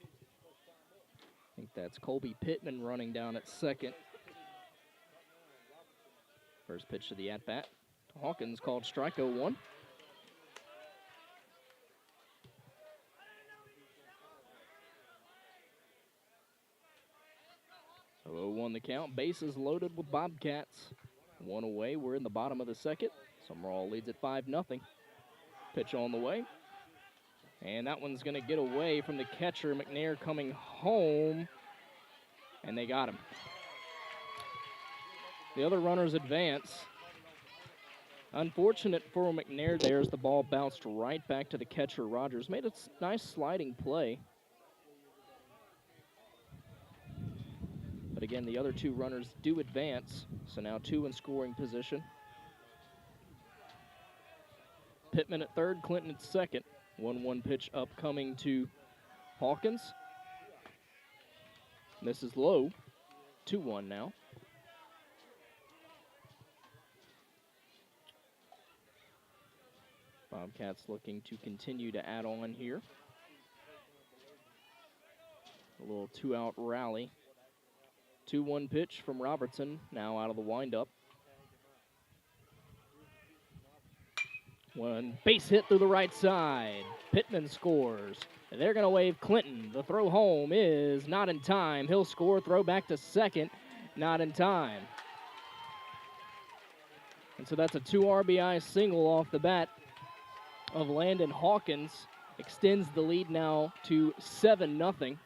[SPEAKER 1] I think that's Colby Pittman running down at second. First pitch to the at-bat. Hawkins called strike, 0-1. So 0-1 the count. Bases loaded with Bobcats. 1 away. We're in the bottom of the second. Sumrall leads at 5-0. Pitch on the way. And that one's going to get away from the catcher. McNair coming home. And they got him. The other runners advance. Unfortunate for McNair there as the ball bounced right back to the catcher. Rogers made a nice sliding play. But again, the other two runners do advance. So now 2 in scoring position. Pittman at third, Clinton at second. 1-1 pitch upcoming to Hawkins. This is low. 2-1 now. Bobcats looking to continue to add on here. A little 2-out rally. 2-1 pitch from Robertson, now out of the windup. One base hit through the right side. Pittman scores. And they're going to wave Clinton. The throw home is not in time. He'll score. Throw back to second. Not in time. And so that's a 2 RBI single off the bat of Landon Hawkins. Extends the lead now to 7-0.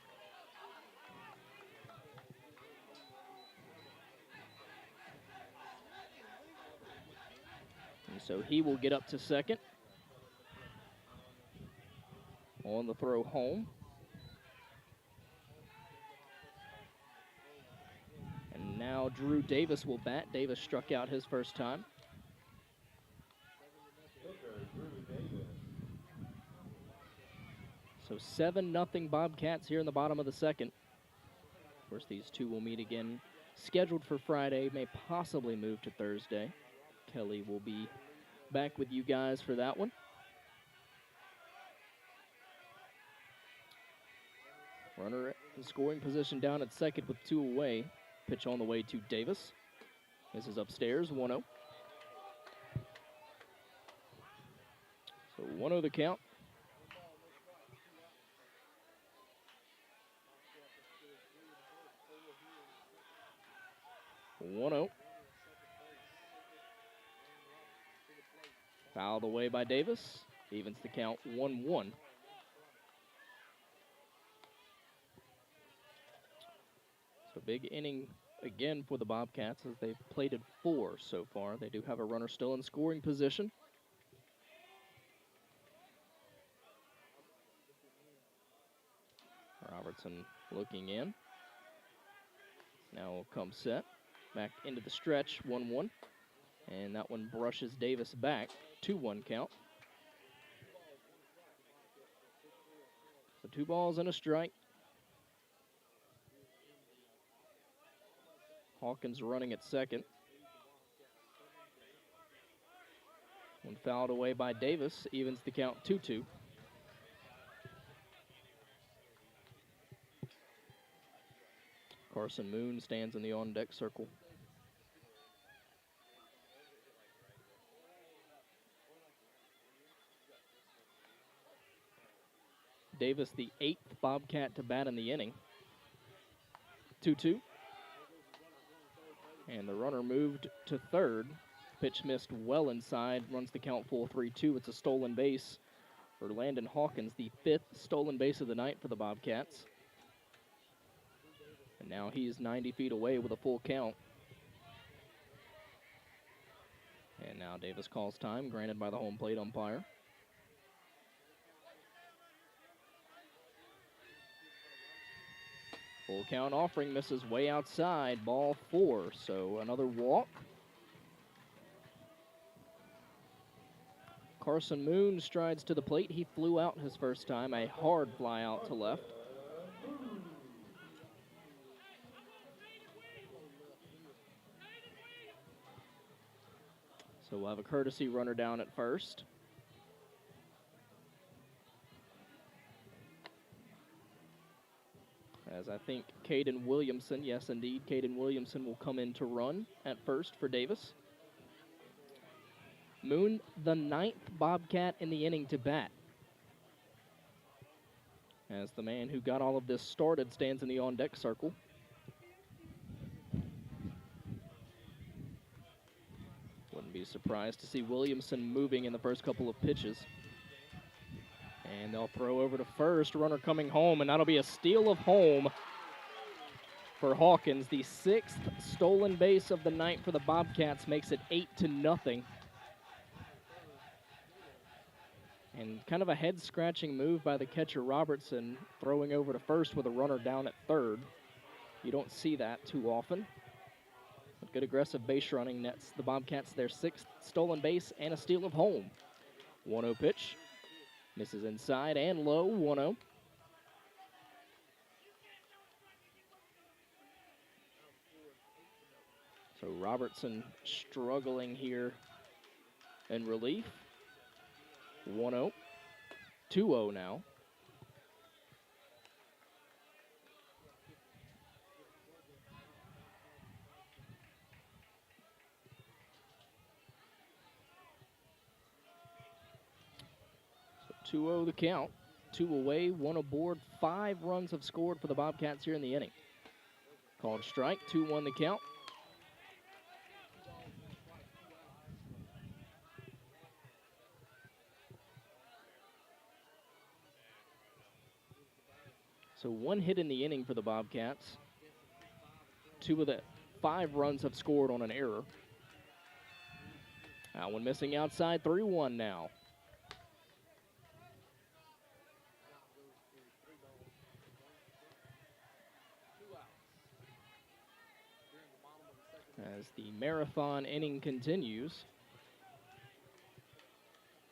[SPEAKER 1] So he will get up to second on the throw home. And now Drew Davis will bat. Davis struck out his first time. So 7-0 Bobcats here in the bottom of the second. Of course, these two will meet again. Scheduled for Friday, may possibly move to Thursday. Kelly will be back with you guys for that one. Runner in scoring position down at second with 2 away. Pitch on the way to Davis. This is upstairs, 1-0. So 1-0 the count. 1-0. Fouled away by Davis. Evens the count 1-1. So big inning again for the Bobcats as they've plated 4 so far. They do have a runner still in scoring position. Robertson looking in. Now will come set. Back into the stretch, 1-1. And that one brushes Davis back, 2-1 count. So 2 balls and a strike. Hawkins running at second. One fouled away by Davis, evens the count 2-2. Carson Moon stands in the on-deck circle. Davis, the 8th Bobcat to bat in the inning. 2-2. And the runner moved to third. Pitch missed well inside, runs the count full 3-2. It's a stolen base for Landon Hawkins, the 5th stolen base of the night for the Bobcats. And now he's 90 feet away with a full count. And now Davis calls time, granted by the home plate umpire. Full count offering, misses way outside, ball 4, so another walk. Carson Moon strides to the plate. He flew out his first time, a hard fly out to left. So we'll have a courtesy runner down at first. As I think Caden Williamson, yes indeed, Caden Williamson will come in to run at first for Davis. Moon, the 9th Bobcat in the inning to bat. As the man who got all of this started stands in the on-deck circle. Wouldn't be surprised to see Williamson moving in the first couple of pitches. And they'll throw over to first, runner coming home, and that'll be a steal of home for Hawkins. The 6th stolen base of the night for the Bobcats makes it 8-0. And kind of a head-scratching move by the catcher Robertson, throwing over to first with a runner down at third. You don't see that too often. But good aggressive base running nets the Bobcats their 6th stolen base and a steal of home. 1-0 pitch. Misses inside and low, 1-0. So Robertson struggling here in relief. 1-0. 2-0 now. So 2-0 the count. 2 away, 1 aboard. 5 runs have scored for the Bobcats here in the inning. Called strike, 2-1 the count. So 1 hit in the inning for the Bobcats. 2 of the 5 runs have scored on an error. That one missing outside, 3-1 now. As the marathon inning continues.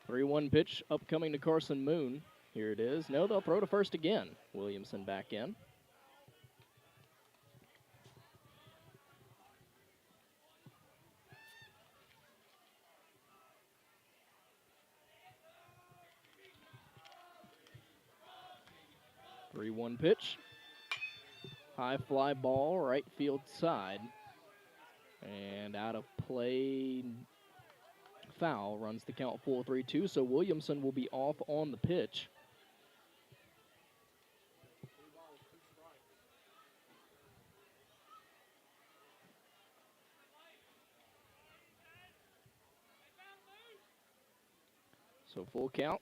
[SPEAKER 1] 3-1 pitch upcoming to Carson Moon. Here it is. No, they'll throw to first again. Williamson back in. Three 3-1 pitch. High fly ball, right field side. And out of play, foul, runs the count full 3-2. So Williamson will be off on the pitch. So full count.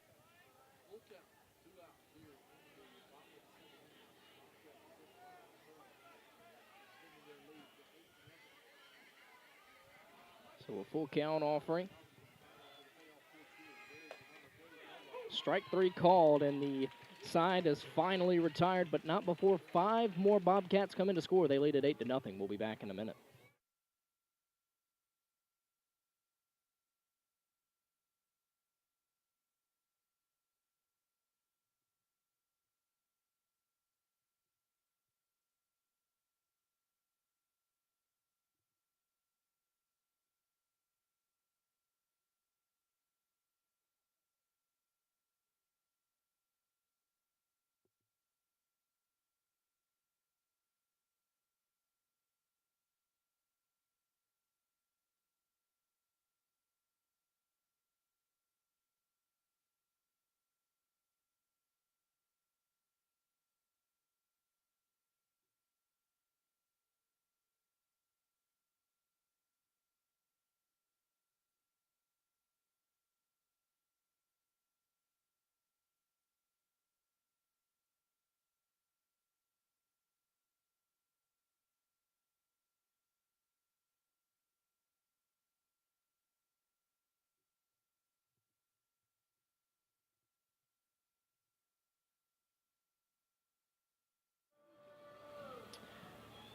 [SPEAKER 1] So a full count offering. Strike 3 called, and the side is finally retired, but not before 5 more Bobcats come in to score. They lead at 8-0. We'll be back in a minute.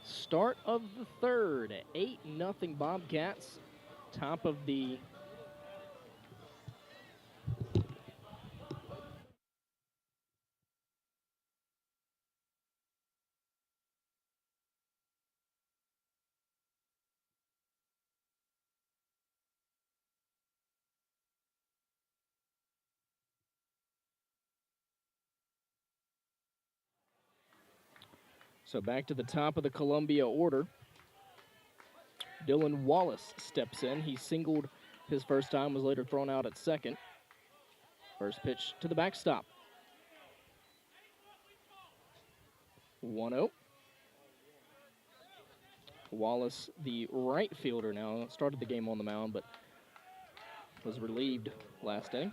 [SPEAKER 1] Start of the third, 8-0 Bobcats. Top of the So back to the top of the Columbia order. Dylan Wallace steps in. He singled his first time, was later thrown out at second. First pitch to the backstop. 1-0. Wallace, the right fielder now, started the game on the mound, but was relieved last inning.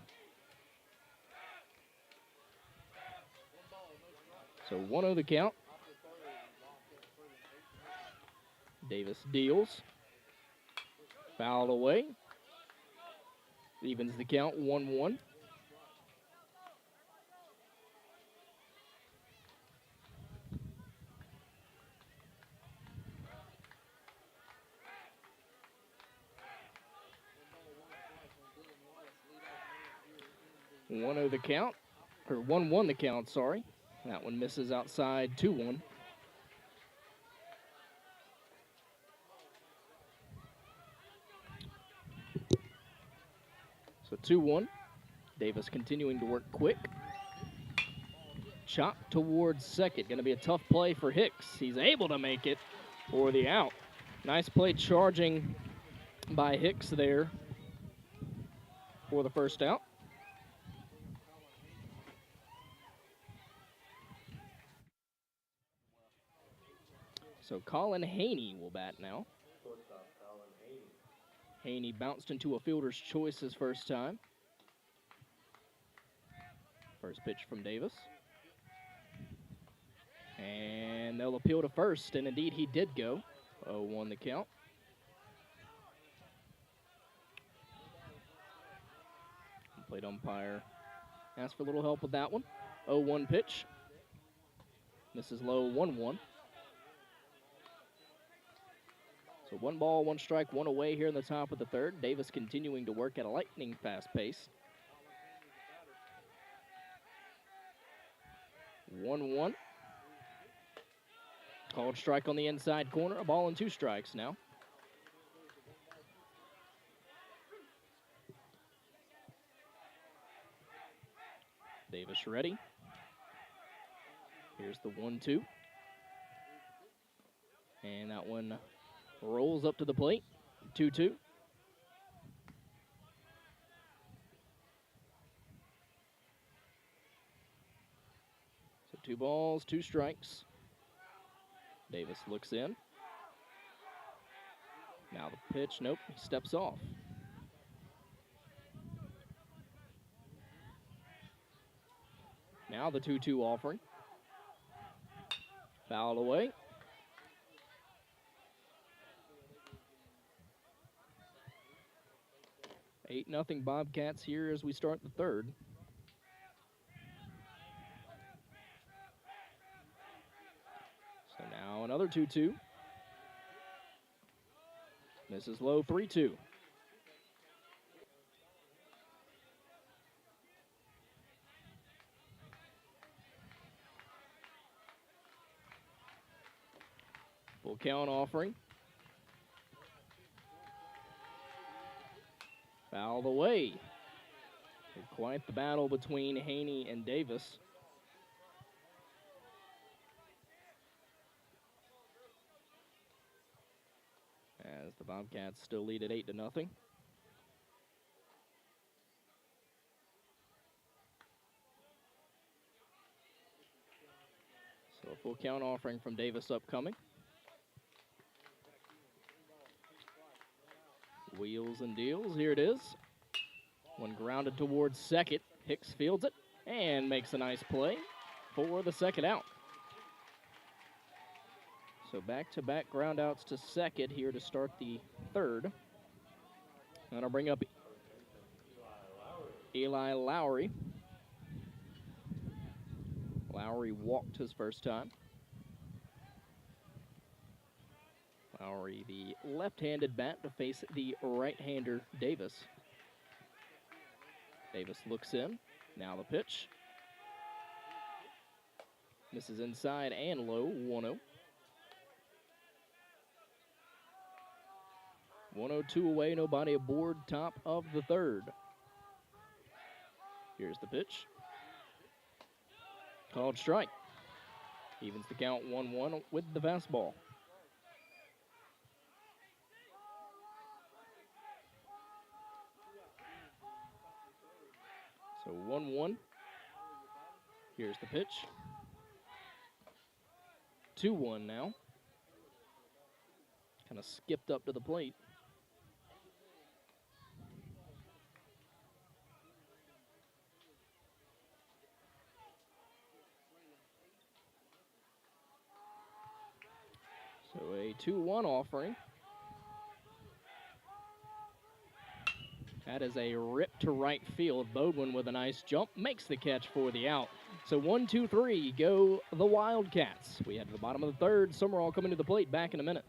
[SPEAKER 1] So 1-0 the count. Davis deals. Fouled away. Evens the count, 1-1. The count, or 1-1 the count, sorry. That one misses outside, 2-1. So 2-1. Davis continuing to work quick. Chop towards second. Going to be a tough play for Hicks. He's able to make it for the out. Nice play charging by Hicks there for the first out. So Colin Haney will bat now. Haney bounced into a fielder's choice his first time. First pitch from Davis. And they'll appeal to first, and indeed he did go. 0-1 the count. Plate umpire asked for a little help with that one. 0-1 pitch. Misses low, 1-1. So 1 ball, 1 strike, 1 away here in the top of the third. Davis continuing to work at a lightning fast pace. 1-1. Called strike on the inside corner. A ball and 2 strikes now. Davis ready. Here's the 1-2. And that one rolls up to the plate. 2-2. So 2 balls, 2 strikes. Davis looks in. Now the pitch, nope, he steps off. Now the 2-2 offering. Fouled away. Eight nothing Bobcats here as we start the third. So now another 2-2. Misses low, 3-2. Full count offering. Fouled away. Quite the battle between Haney and Davis. As the Bobcats still lead at 8-0. So a full count offering from Davis upcoming. Wheels and deals, here it is. One grounded towards second. Hicks fields it and makes a nice play for the second out. So back-to-back groundouts to second here to start the third. And I'll bring up Eli Lowry. Lowry walked his first time. Lowry, the left-handed bat, to face the right-hander Davis. Davis looks in. Now the pitch. Misses inside and low, 1-0. 102 away, nobody aboard, top of the third. Here's the pitch. Called strike. Evens the count 1-1 with the fastball. So 1-1. Here's the pitch. 2-1 now. Kind of skipped up to the plate. So a 2-1 offering. That is a rip to right field. Bodwin with a nice jump makes the catch for the out. So 1-2-3 go the Wildcats. We head to the bottom of the third. Sumrall coming to the plate. Back in a minute.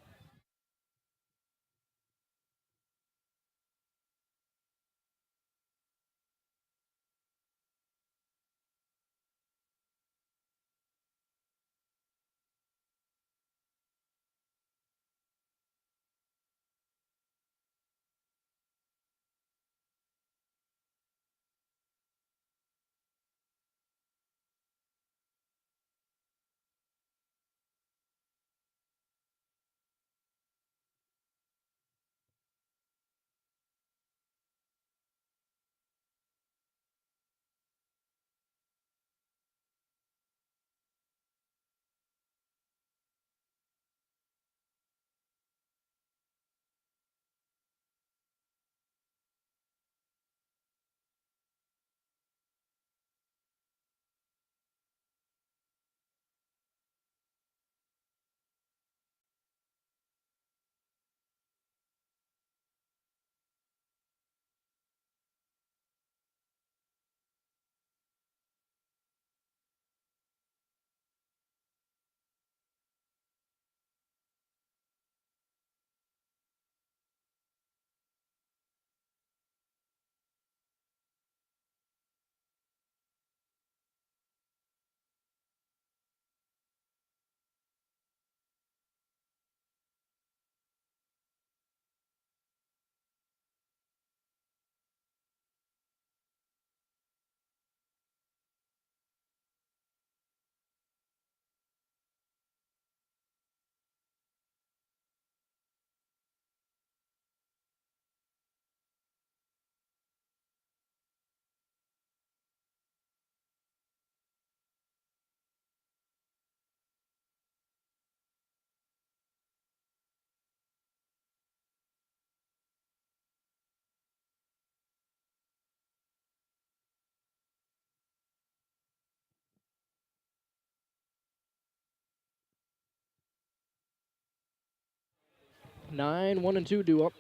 [SPEAKER 1] 9-1-2 due up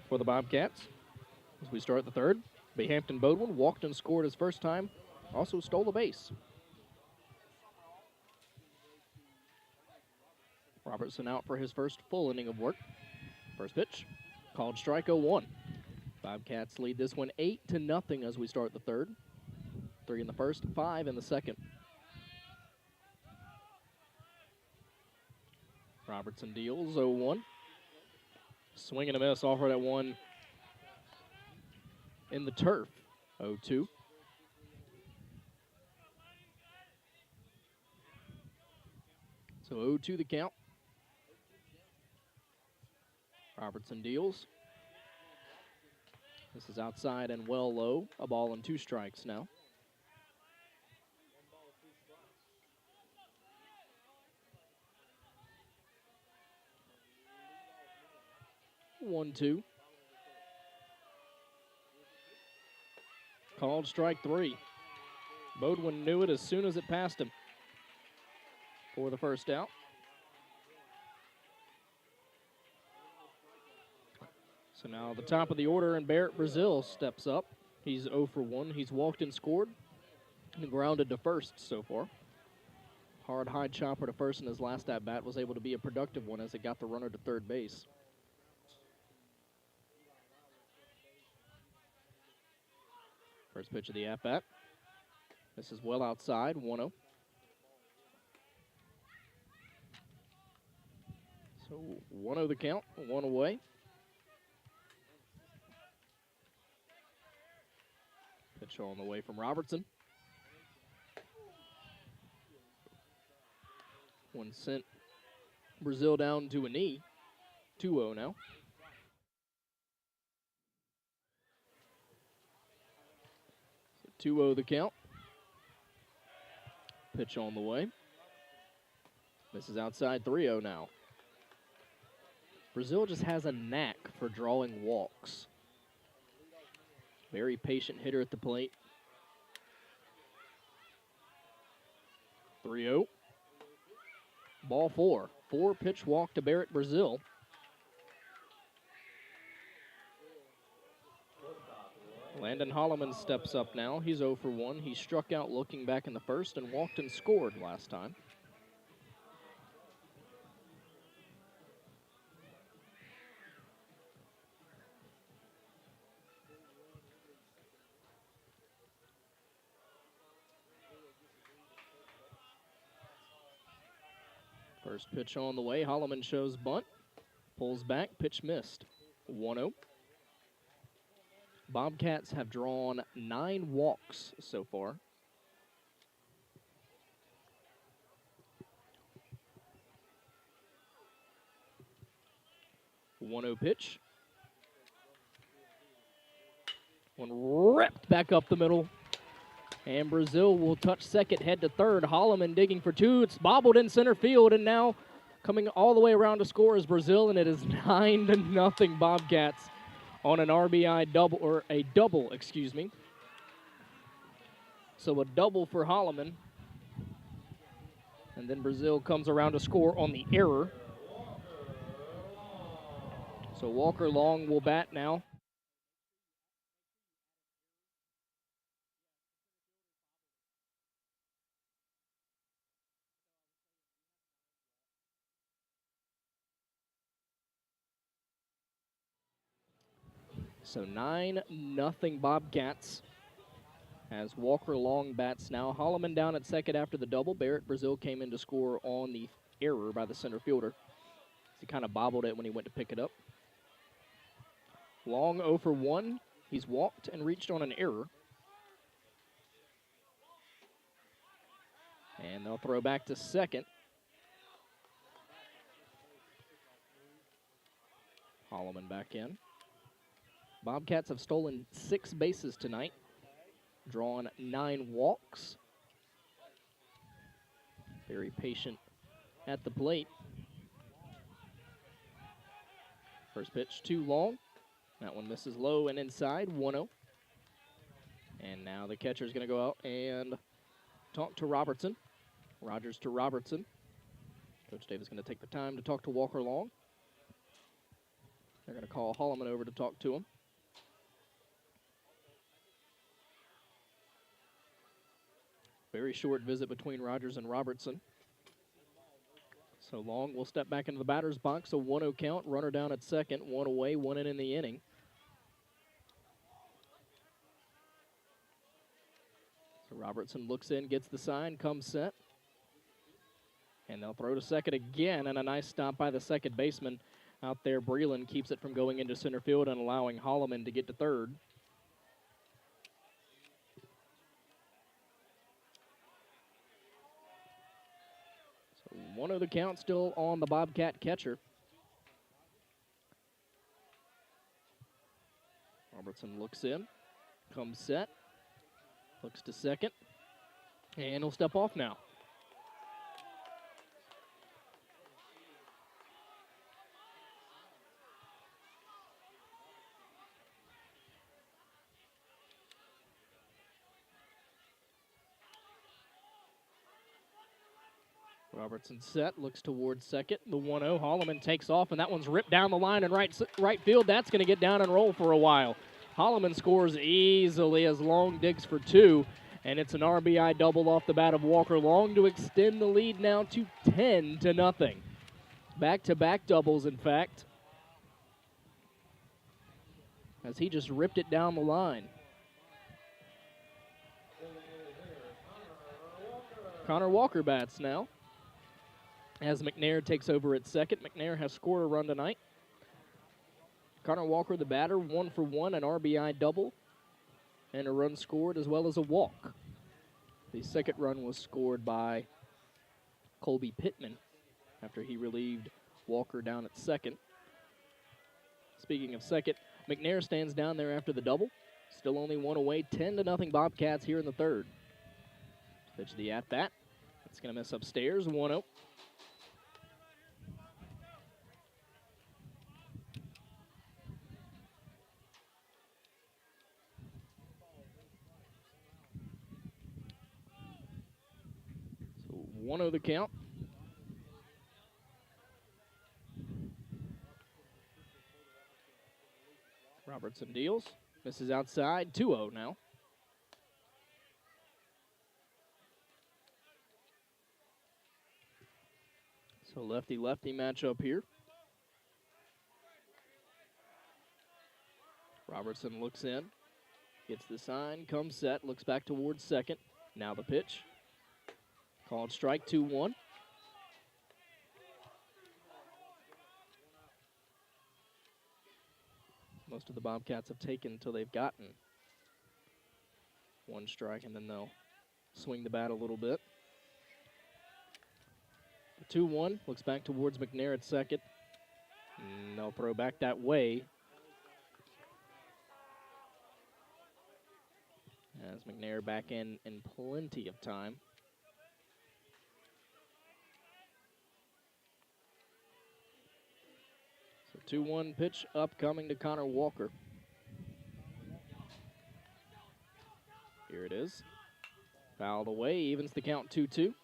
[SPEAKER 1] for the Bobcats. As we start the third, Behampton Bodwin walked and scored his first time, also stole a base. Robertson out for his first full inning of work. First pitch, called strike 0-1. Bobcats lead this one 8-0 as we start the third. 3 in the first, 5 in the second. Robertson deals 0-1. Swing and a miss, offered at one in the turf. 0-2. So 0-2 the count. Robertson deals. This is outside and well low. A ball and 2 strikes now. 1-2. Called strike 3. Bodwin knew it as soon as it passed him for the first out. So now the top of the order, and Barrett Brazil steps up. He's 0 for 1. He's walked and scored and grounded to first so far. Hard high chopper to first in his last at-bat was able to be a productive one as it got the runner to third base. First pitch of the at-bat. This is well outside, 1-0. So 1-0 the count, 1 away. Pitch on the way from Robertson. One sent Brazil down to a knee. 2-0 now. So 2-0 the count. Pitch on the way. This is outside, 3-0 now. Brazil just has a knack for drawing walks. Very patient hitter at the plate. 3-0. Ball 4. 4-pitch walk to Barrett Brazil. Landon Holloman steps up now. He's 0 for 1. He struck out looking back in the first and walked and scored last time. First pitch on the way. Holloman shows bunt. Pulls back. Pitch missed. 1-0. Bobcats have drawn 9 walks so far. One-0 pitch. One ripped back up the middle. And Brazil will touch second, head to third. Holloman digging for 2. It's bobbled in center field, and now coming all the way around to score is Brazil, and it is 9-0 Bobcats on an RBI double, or a double, excuse me. So a double for Holloman. And then Brazil comes around to score on the error. So Walker Long will bat now. So 9-0 Bobcats as Walker Long bats now. Holloman down at second after the double. Barrett Brazil came in to score on the error by the center fielder. He kind of bobbled it when he went to pick it up. Long 0 for 1. He's walked and reached on an error. And they'll throw back to second. Holloman back in. Bobcats have stolen 6 bases tonight, drawn 9 walks. Very patient at the plate. First pitch too long. That one misses low and inside, 1-0. And now the catcher's going to go out and talk to Robertson. Rogers to Robertson. Coach Davis going to take the time to talk to Walker Long. They're going to call Holloman over to talk to him. Very short visit between Rogers and Robertson. So Long will step back into the batter's box. A 1-0 count. Runner down at second. One away, one in the inning. So Robertson looks in, gets the sign, comes set. And they'll throw to second again, and a nice stop by the second baseman out there. Breland keeps it from going into center field and allowing Holloman to get to third. So 1-0 the count, still on the Bobcat catcher. Robertson looks in, comes set, looks to second, and he'll step off now. Robertson set, looks towards second. The 1-0, Holloman takes off, and that one's ripped down the line in right field. That's going to get down and roll for a while. Holloman scores easily as Long digs for two, and it's an RBI double off the bat of Walker Long to extend the lead now to 10-0. Back-to-back doubles, in fact, as he just ripped it down the line. Connor Walker bats now, as McNair takes over at second. McNair has scored a run tonight. Connor Walker, the batter, 1 for 1, an RBI double, and a run scored as well as a walk. The second run was scored by Colby Pittman after he relieved Walker down at second. Speaking of second, McNair stands down there after the double. Still only one away, 10-0 Bobcats here in the third. Pitch the at-bat. It's going to miss upstairs, 1-0. So 1-0 the count. Robertson deals. Misses outside, 2-0 now. So lefty-lefty matchup here. Robertson looks in, gets the sign, comes set, looks back towards second. Now the pitch. Called strike, 2-1. Most of the Bobcats have taken until they've gotten one strike, and then they'll swing the bat a little bit. 2-1, looks back towards McNair at second. And they'll throw back that way, as McNair back in plenty of time. So 2-1 pitch upcoming to Connor Walker. Here it is. Fouled away, evens the count 2-2.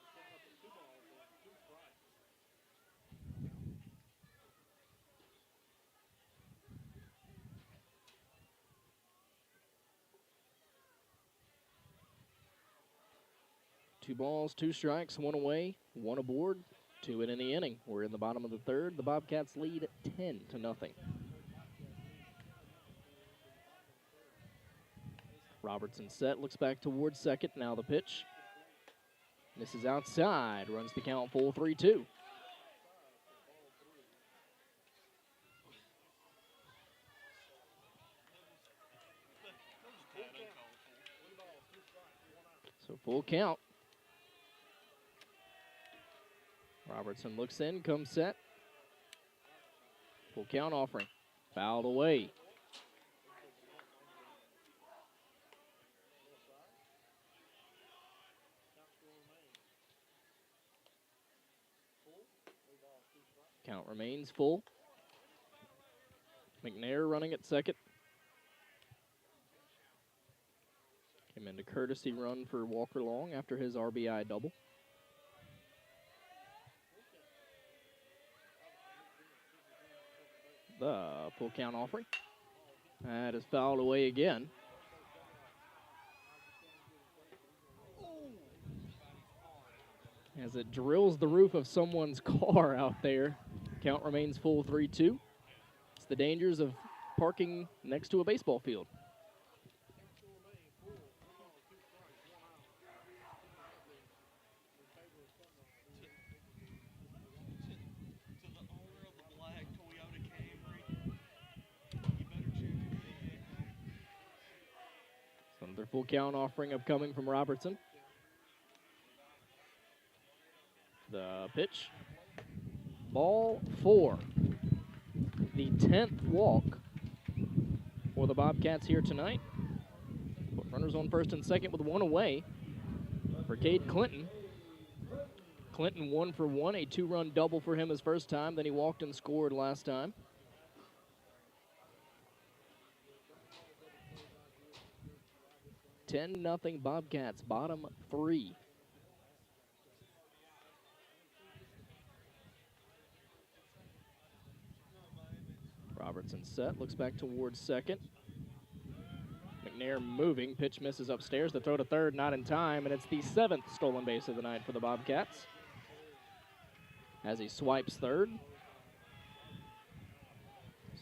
[SPEAKER 1] Two balls, two strikes, one away, one aboard, 2 in the inning. We're in the bottom of the third. The Bobcats lead 10-0. Robertson set, looks back towards second. Now the pitch. Misses outside, runs the count full 3-2. So full count. Robertson looks in, comes set. Full count offering. Fouled away. Count remains full. McNair running at second. Came into courtesy run for Walker Long after his RBI double. The full count offering. That is fouled away again. As it drills the roof of someone's car out there. Count remains full 3-2. It's the dangers of parking next to a baseball field. Another full count offering upcoming from Robertson. The pitch. Ball 4. The 10th walk for the Bobcats here tonight. Put runners on first and second with one away for Cade Clinton. Clinton 1 for 1, a 2-run double for him his first time. Then he walked and scored last time. (10-0) Bobcats, bottom 3. Robertson set, looks back towards second. McNair moving, pitch misses upstairs. The throw to third, not in time, and it's the 7th stolen base of the night for the Bobcats. As he swipes third.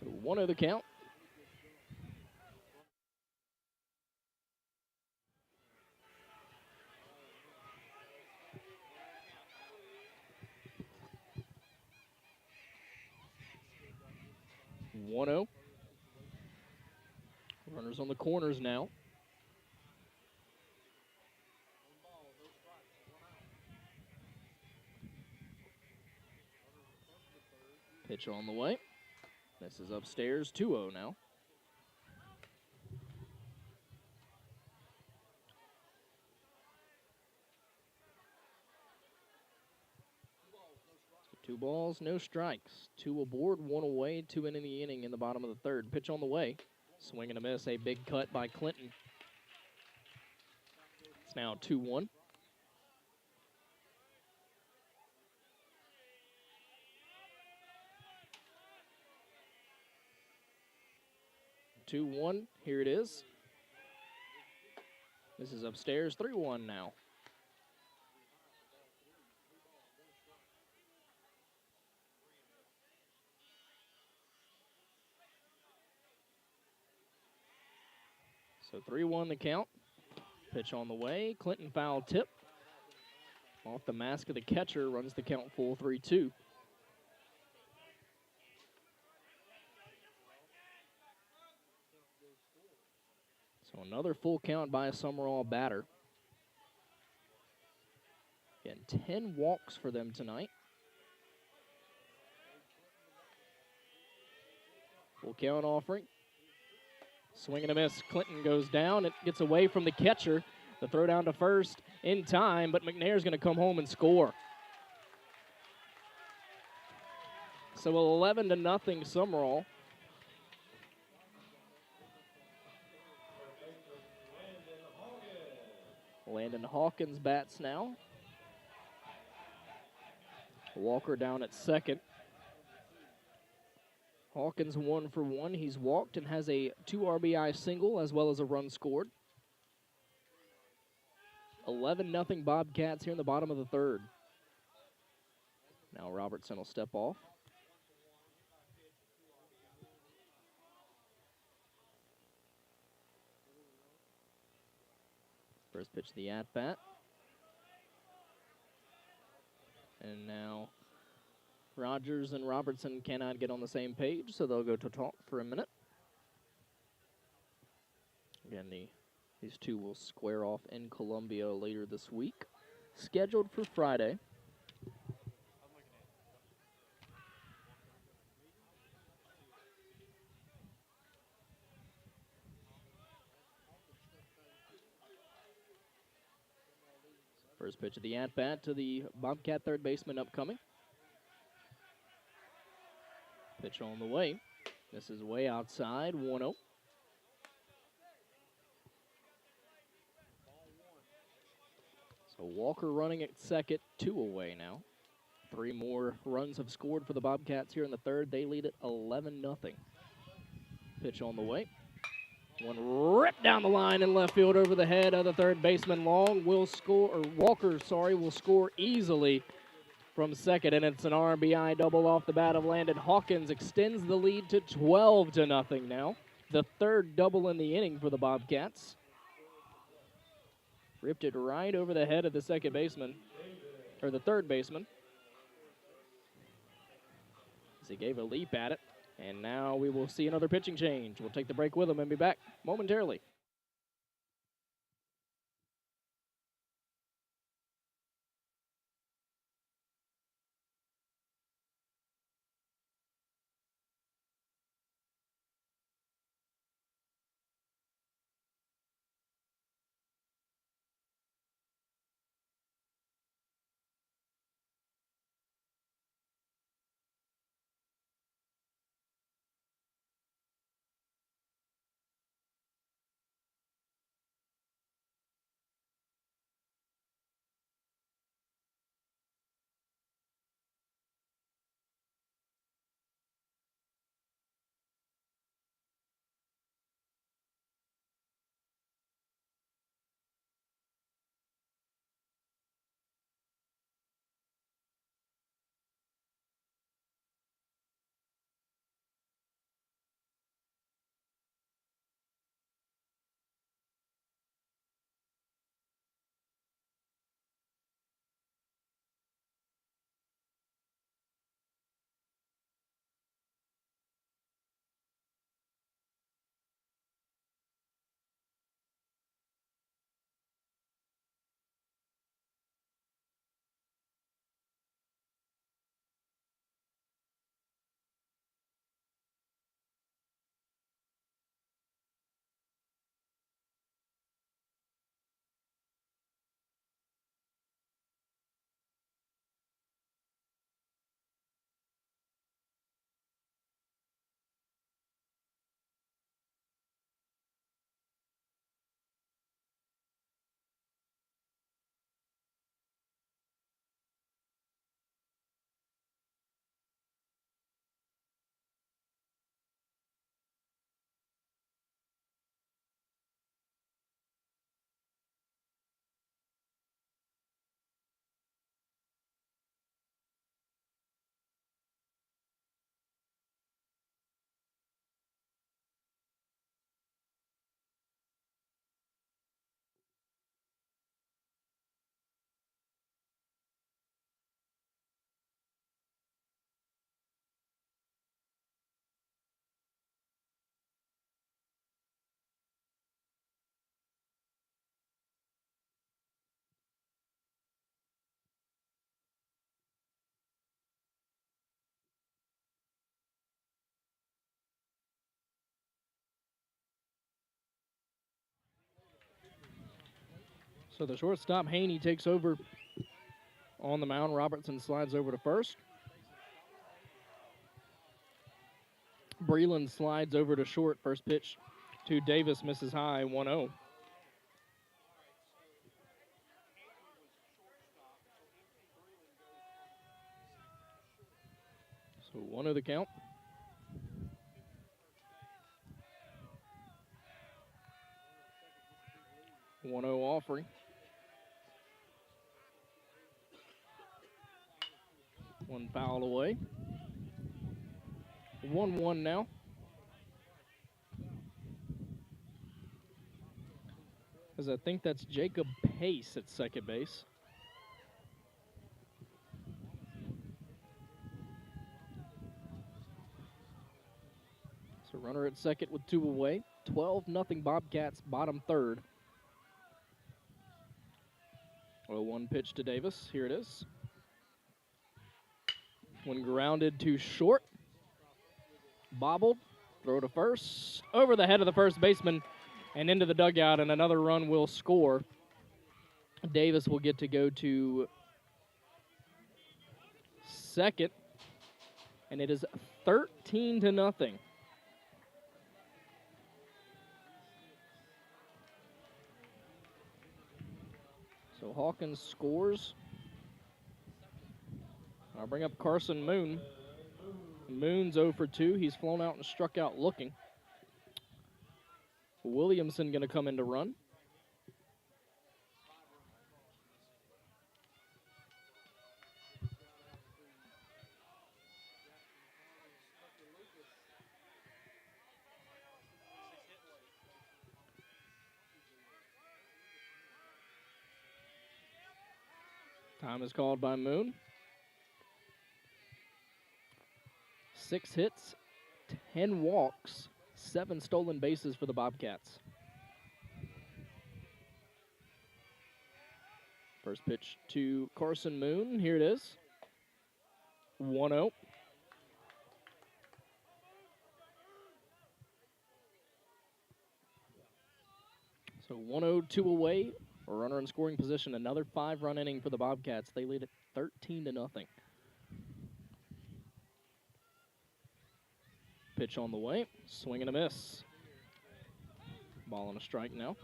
[SPEAKER 1] So 1-0 the count. Runners on the corners now. Pitch on the way. This is upstairs, 2-0 now. So 2 balls, no strikes. 2 aboard, 1 away, 2 in the inning in the bottom of the third. Pitch on the way. Swing and a miss, a big cut by Clinton. It's now 2-1. Here it is. This is upstairs, 3-1 now. So 3-1 the count. Pitch on the way. Clinton foul tip. Off the mask of the catcher, runs the count full 3-2. So another full count by a Sumrall batter. Again, 10 walks for them tonight. Full count offering. Swing and a miss. Clinton goes down. It gets away from the catcher. The throw down to first in time, but McNair's going to come home and score. So 11-0 Sumrall. Landon Hawkins bats now. Walker down at second. Hawkins 1 for 1. He's walked and has a 2 RBI single as well as a run scored. 11-0 Bobcats here in the bottom of the third. Now Robertson will step off. First pitch of the at-bat. And now Rogers and Robertson cannot get on the same page, so they'll go to talk for a minute. Again, these two will square off in Columbia later this week. Scheduled for Friday. First pitch of the at-bat to the Bobcat third baseman upcoming. Pitch on the way. This is way outside, 1-0. So Walker running at second, 2 away now. 3 more runs have scored for the Bobcats here in the third. They lead it 11-0. Pitch on the way. One ripped down the line in left field over the head of the third baseman. Walker will score easily from second, and it's an RBI double off the bat of Landon Hawkins. Extends the lead to 12-0 now. The third double in the inning for the Bobcats. Ripped it right over the head of the second baseman, or the third baseman, as he gave a leap at it. And now we will see another pitching change. We'll take the break with him and be back momentarily. So the shortstop, Haney, takes over on the mound. Robertson slides over to first. Breland slides over to short. First pitch to Davis, misses high, 1-0. So 1-0 the count. offering. 1 foul away. 1-1 now. As I think that's Jacob Pace at second base. So runner at second with 2 away. 12-0 Bobcats, bottom third. 0-1 pitch to Davis. Here it is. When grounded to short. Bobbled. Throw to first. Over the head of the first baseman and into the dugout, and another run will score. Davis will get to go to second, and it is 13-0. So Hawkins scores I'll bring up Carson Moon. Moon's 0 for 2. He's flown out and struck out looking. Williamson going to come in to run. Time is called by Moon. 6 hits, 10 walks, 7 stolen bases for the Bobcats. First pitch to Carson Moon. Here it is. 1-0. So 1-0, 2 away. A runner in scoring position. Another 5-run inning for the Bobcats. They lead it 13-0. Pitch on the way. Swing and a miss. Ball and a strike now.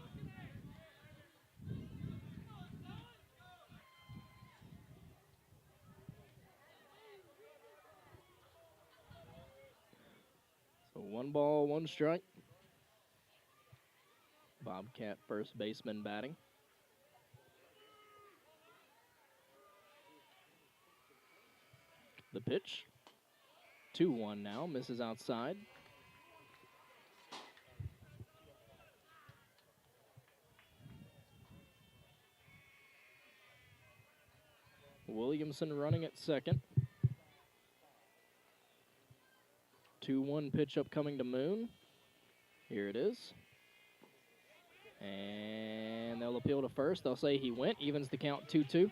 [SPEAKER 1] So 1 ball, 1 strike. Bobcat first baseman batting. The pitch. 2-1 now. Misses outside. Williamson running at second. 2-1 pitch upcoming to Moon. Here it is. And they'll appeal to first. They'll say he went. Evens the count 2-2.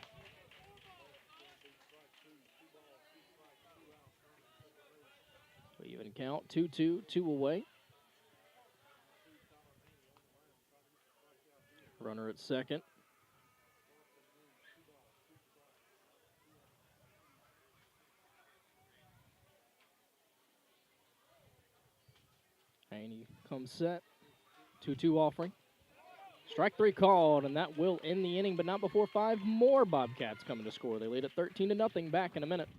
[SPEAKER 1] Even count 2-2, 2 away. Runner at second. And he comes set. 2-2 offering. Strike 3 called, and that will end the inning, but not before 5 more Bobcats coming to score. They lead at 13-0. Back in a minute.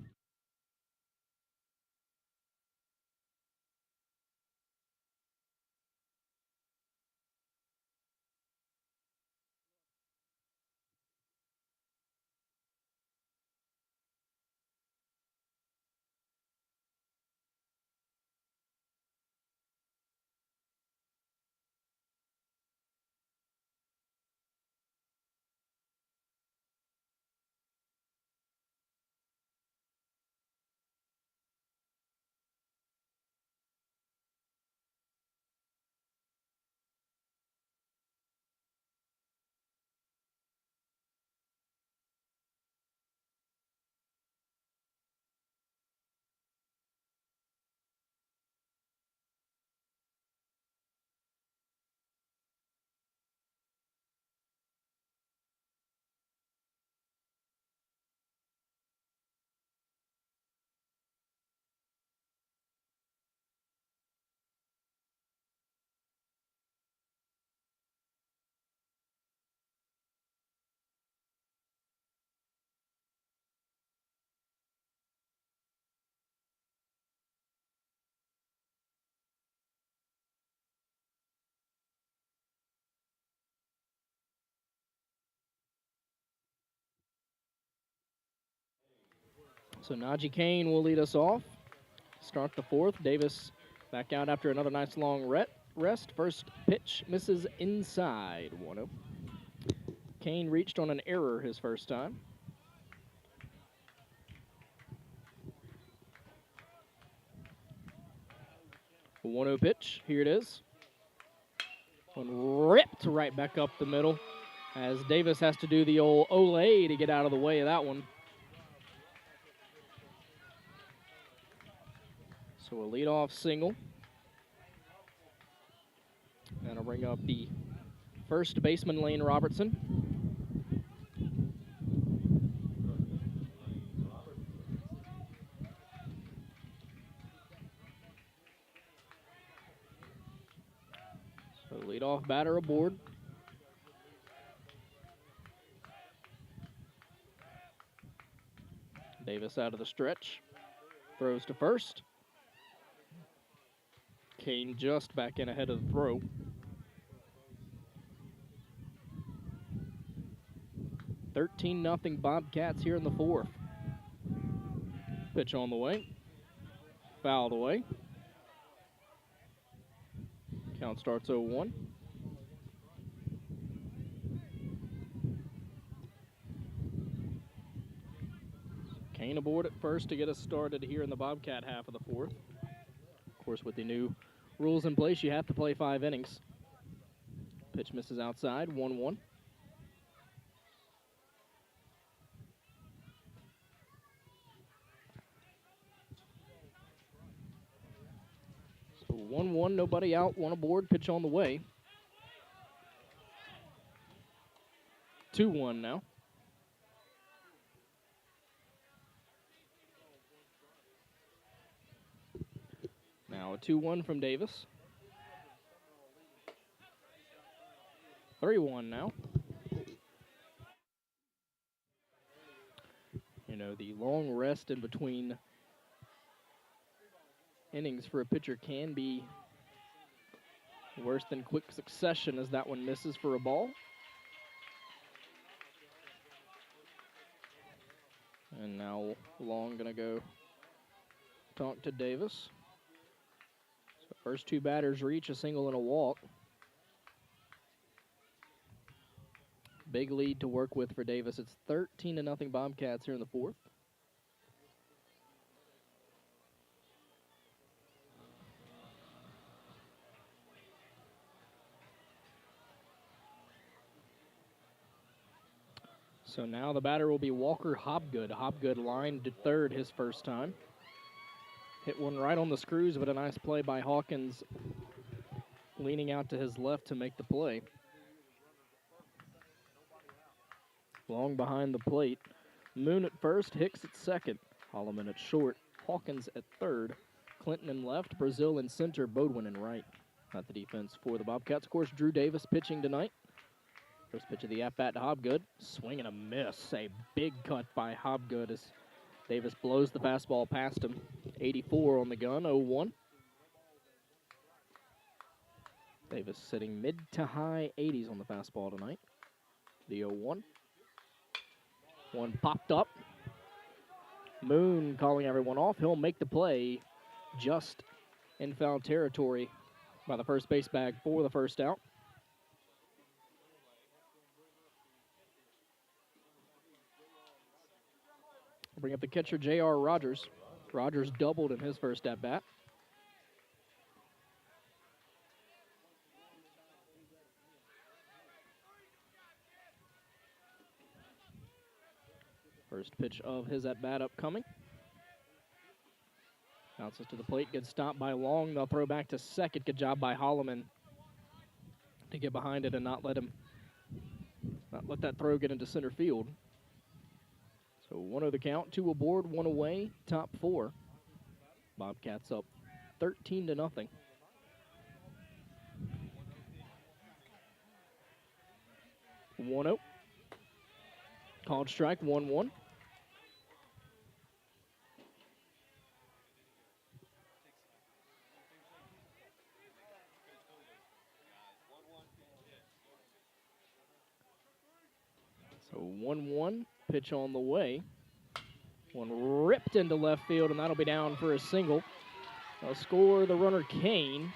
[SPEAKER 1] So Najee Kane will lead us off. Start the 4th. Davis back out after another nice long rest. First pitch misses inside. 1-0. Kane reached on an error his first time. A 1-0 pitch. Here it is. One ripped right back up the middle as Davis has to do the old Olay to get out of the way of that one. So a leadoff single. And I'll bring up the first baseman, Lane Robertson. So leadoff batter aboard. Davis out of the stretch. Throws to first. Kane just back in ahead of the throw. "13-0 Bobcats here in the fourth. Pitch on the way. Fouled away. Count starts 0-1. Kane aboard at first to get us started here in the Bobcat half of the fourth. Of course, with the new rules in place, you have to play 5 innings. Pitch misses outside, 1-1. So 1-1, nobody out, one aboard, pitch on the way. 2-1 now. Now a 2-1 from Davis. 3-1 now. You know, the long rest in between innings for a pitcher can be worse than quick succession, as that one misses for a ball. And now Long gonna go talk to Davis. So first 2 batters reach, a single and a walk. Big lead to work with for Davis. It's 13-0 Bobcats here in the fourth. So now the batter will be Walker Hobgood. Hobgood lined to third his first time. Hit one right on the screws, but a nice play by Hawkins, leaning out to his left to make the play. Long behind the plate. Moon at first, Hicks at second. Holloman at short, Hawkins at third. Clinton in left, Brazil in center, Bodwin in right. Not the defense for the Bobcats. Of course, Drew Davis pitching tonight. First pitch of the at-bat to Hobgood. Swing and a miss. A big cut by Hobgood as Davis blows the fastball past him. 84 on the gun, 0-1. Davis sitting mid to high 80s on the fastball tonight. The 0-1. One popped up. Moon calling everyone off. He'll make the play just in foul territory by the first base bag for the first out. Bring up the catcher, J.R. Rogers. Rogers doubled in his first at-bat. First pitch of his at-bat upcoming. Bounces to the plate, good stop by Long. They'll throw back to second. Good job by Holloman to get behind it and not let that throw get into center field. So 1-0 the count, 2 aboard, 1 away, top 4. Bobcats up 13-0. One-0. Called strike, 1-1. So 1-1, pitch on the way. One ripped into left field, and that'll be down for a single. They'll score the runner Kane,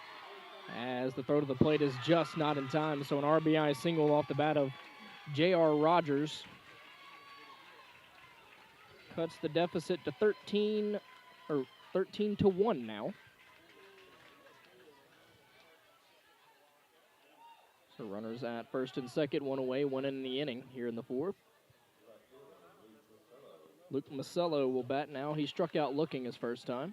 [SPEAKER 1] as the throw to the plate is just not in time. So an RBI single off the bat of J.R. Rogers cuts the deficit to 13 to 1 now. So runners at first and second, 1 away, 1 in the inning here in the fourth. Luke Masello will bat now. He struck out looking his first time.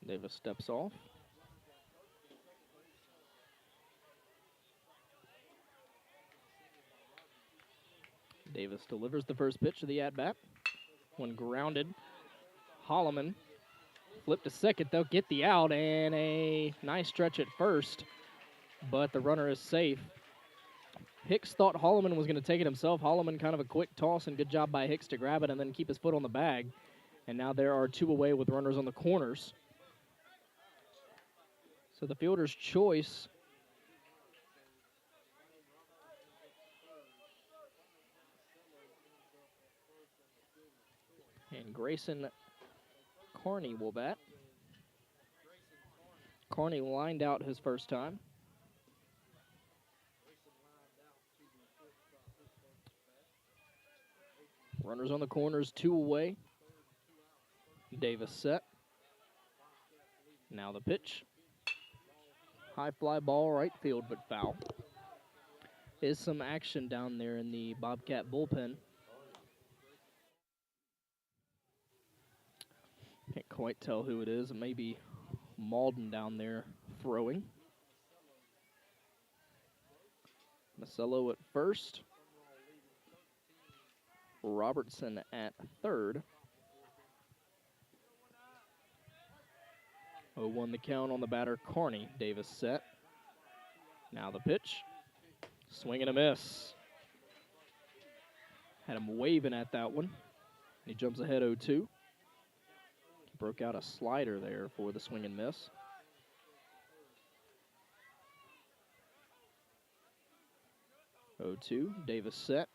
[SPEAKER 1] Davis steps off. Davis delivers the first pitch of the at-bat. One grounded. Holloman flipped to second. They'll get the out, and a nice stretch at first but the runner is safe. Hicks thought Holloman was going to take it himself. Holloman kind of a quick toss, and good job by Hicks to grab it and then keep his foot on the bag. And now there are 2 away with runners on the corners. So the fielder's choice. And Grayson Carney will bat. Carney lined out his first time. Runners on the corners, 2 away. Davis set. Now the pitch. High fly ball, right field, but foul. Is some action down there in the Bobcat bullpen. Can't quite tell who it is. It may be Malden down there throwing. Macello at first. Robertson at third. 0-1 the count on the batter, Carney. Davis set. Now the pitch. Swing and a miss. Had him waving at that one. He jumps ahead 0-2. He broke out a slider there for the swing and miss. Davis set.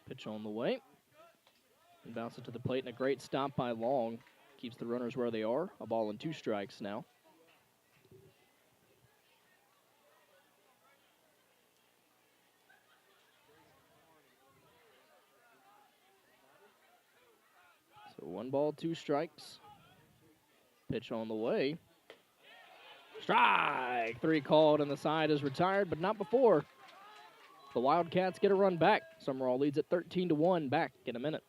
[SPEAKER 1] Pitch on the way. And bounce it to the plate, and a great stop by Long. Keeps the runners where they are. A ball and 2 strikes now. So 1 ball, 2 strikes. Pitch on the way. Strike! 3 called, and the side is retired, but not before. The Wildcats get a run back. Sumrall leads at 13-1. Back in a minute.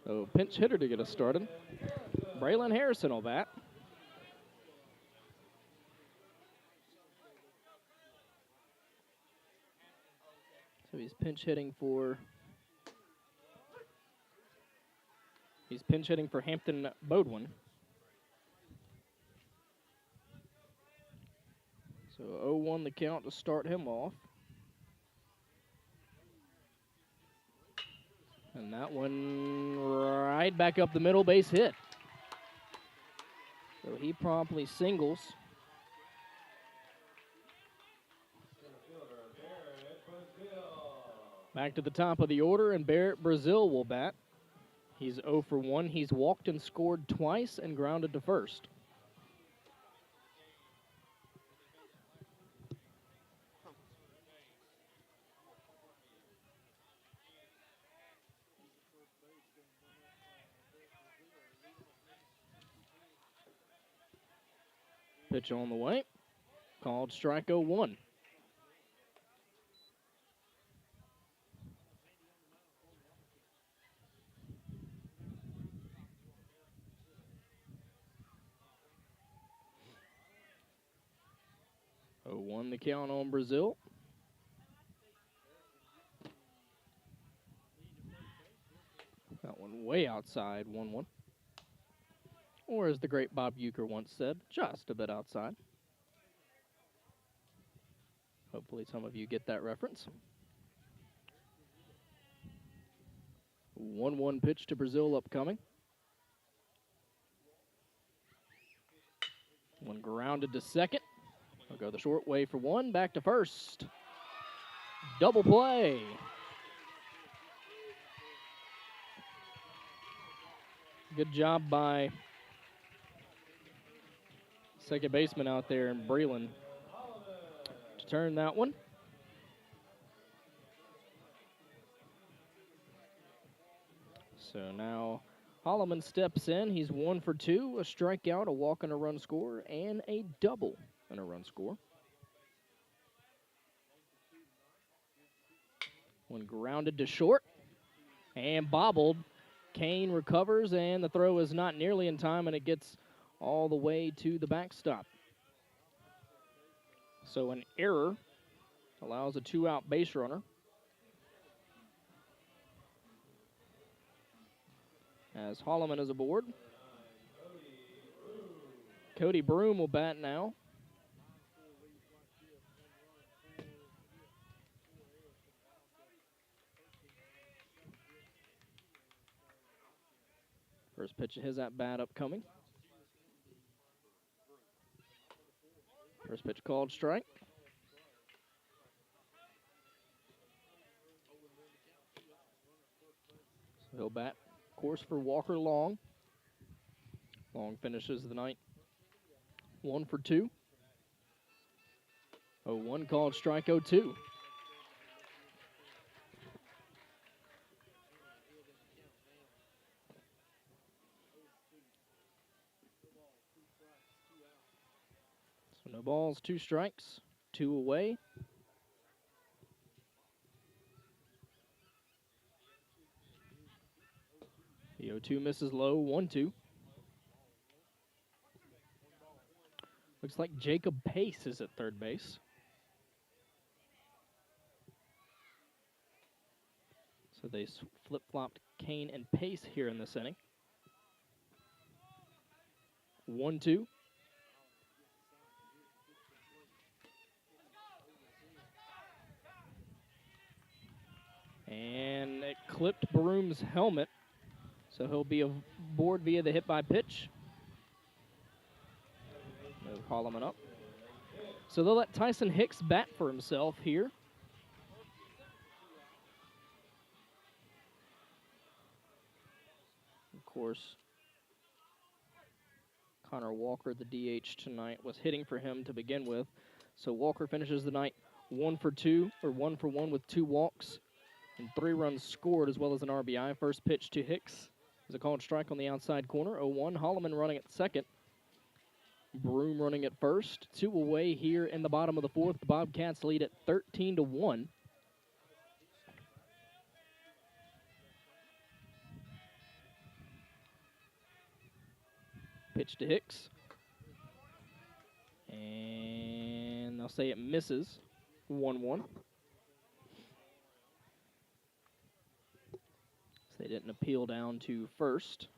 [SPEAKER 1] So pinch hitter to get us started. Braylon Harrison will bat. So he's pinch hitting for Hampton Bodwin. So 0-1 the count to start him off. And that one right back up the middle, base hit. So he promptly singles. Back to the top of the order, and Barrett Brazil will bat. He's 0 for 1. He's walked and scored twice and grounded to first. Pitch on the way. Called strike 0-1. The count on Brazil. That one way outside, 1-1. Or as the great Bob Uecker once said, just a bit outside. Hopefully some of you get that reference. 1-1 pitch to Brazil upcoming. One grounded to second. I'll go the short way for one, back to first. Double play. Good job by second baseman out there in Breland to turn that one. So now Holloman steps in. He's 1 for 2, a strikeout, a walk and a run score, and a double and a run score. One grounded to short and bobbled. Kane recovers, and the throw is not nearly in time, and it gets all the way to the backstop. So an error allows a 2-out base runner. As Holloman is aboard. Cody Broom will bat now. First pitch of his at-bat upcoming. First pitch called strike. So he'll bat, of course, for Walker Long. Long finishes the night 1 for 2. 0-1 called strike 0-2. So no balls, 2 strikes, 2 away. The 0-2 misses low, 1-2. Looks like Jacob Pace is at third base. So they flip-flopped Kane and Pace here in this inning. 1-2. And it clipped Broom's helmet. So he'll be aboard via the hit by pitch. Move Holloman up. So they'll let Tyson Hicks bat for himself here. Of course, Connor Walker, the DH tonight, was hitting for him to begin with. So Walker finishes the night 1 for 2, or 1 for 1 with 2 walks and 3 runs scored, as well as an RBI. First pitch to Hicks is a called strike on the outside corner. 0-1. Holloman running at second. Broom running at first. 2 away here in the bottom of the 4th. The Bobcats lead at 13-1. Pitch to Hicks. And they'll say it misses. 1-1. So they didn't appeal down to first.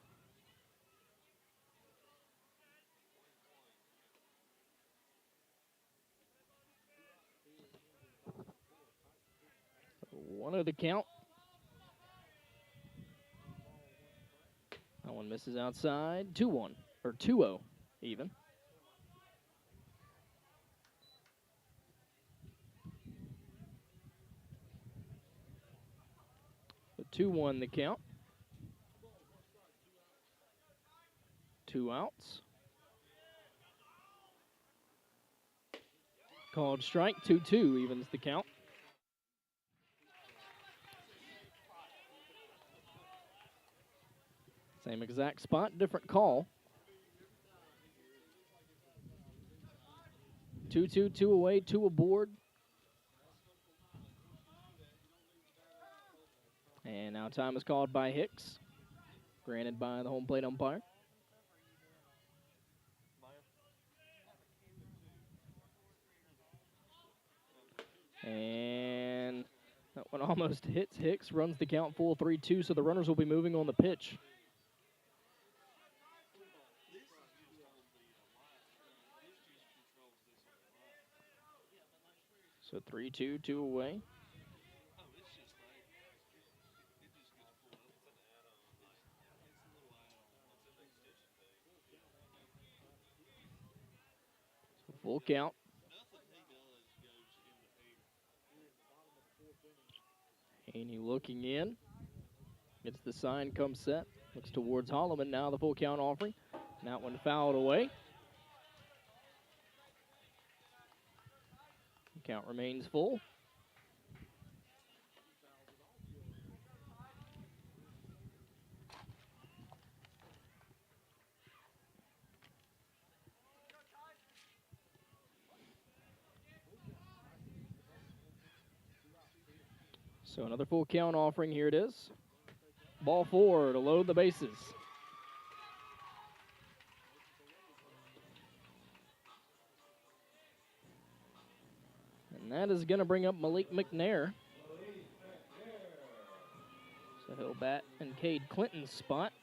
[SPEAKER 1] 1-0 the count. That one misses outside. 2-1, or 2-0 even. So 2-1 the count. 2 outs. Called strike. 2-2 evens the count. Same exact spot, different call. 2-2, 2 away, 2 aboard. And now time is called by Hicks, granted by the home plate umpire. And that one almost hits Hicks, runs the count full 3-2, so the runners will be moving on the pitch. So 3-2, 2 away. So full count. Haney looking in. Gets the sign, comes set. Looks towards Holloman. Now the full count offering. And that one fouled away. The count remains full. So another full count offering. Here it is. Ball 4 to load the bases. And that is going to bring up Malik McNair. So he'll bat in Cade Clinton's spot.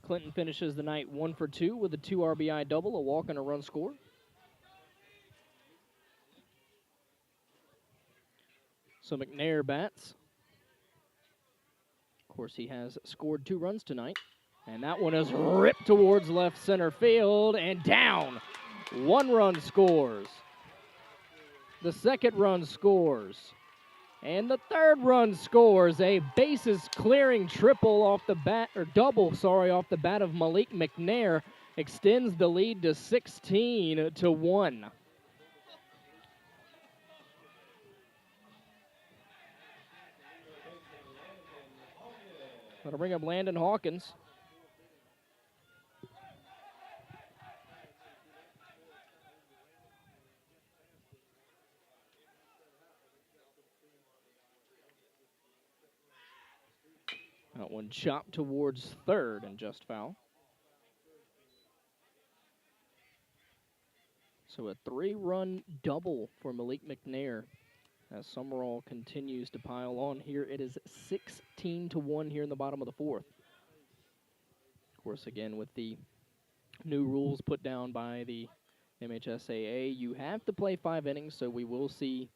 [SPEAKER 1] Clinton finishes the night 1 for 2 with a 2 RBI double, a walk, and a run score. So McNair bats. Of course, he has scored 2 runs tonight. And that one is ripped towards left center field and down. 1 run scores. The second run scores. And the third run scores. A bases clearing triple off the bat, or double, sorry, off the bat of Malik McNair. Extends the lead to 16-1. That'll bring up Landon Hawkins. That one chopped towards third and just foul. So a 3-run double for Malik McNair as Sumrall continues to pile on here. It is 16-1 here in the bottom of the 4th. Of course, again, with the new rules put down by the MHSAA, you have to play 5 innings, so we will see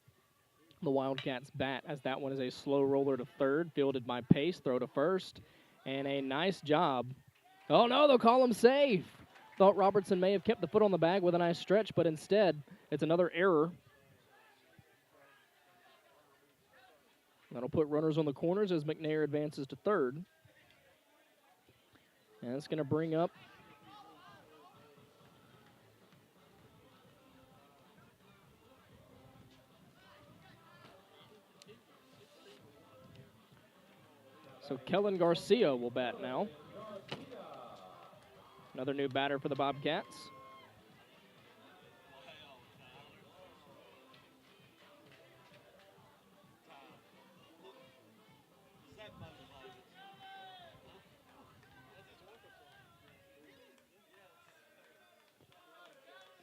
[SPEAKER 1] the Wildcats bat as that one is a slow roller to third, fielded by Pace, throw to first, and a nice job. Oh, no, they'll call him safe. Thought Robertson may have kept the foot on the bag with a nice stretch, but instead, it's another error. That'll put runners on the corners as McNair advances to third. And it's going to bring up so Kellen Garcia will bat now. Another new batter for the Bobcats.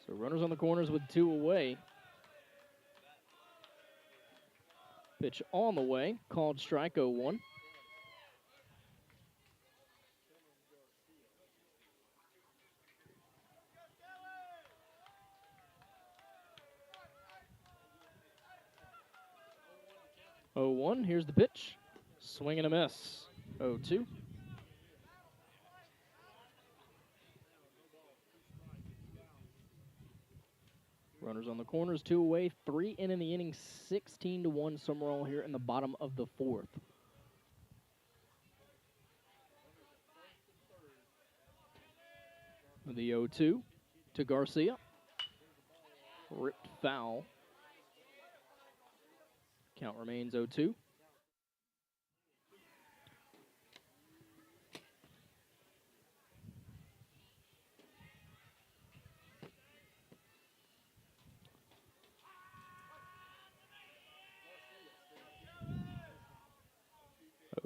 [SPEAKER 1] So runners on the corners with 2 away. Pitch on the way, called strike 0-1. 0-1, here's the pitch. Swing and a miss. 0-2. Runners on the corners, 2 away, 3 in the inning, 16-1 Sumrall here in the bottom of the 4th. The 0-2 to Garcia. Ripped foul. Count remains 0-2.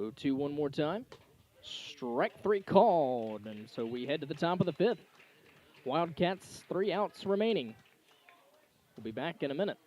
[SPEAKER 1] Oh, 2 one more time. Strike 3 called, and so we head to the top of the 5th. Wildcats 3 outs remaining. We'll be back in a minute.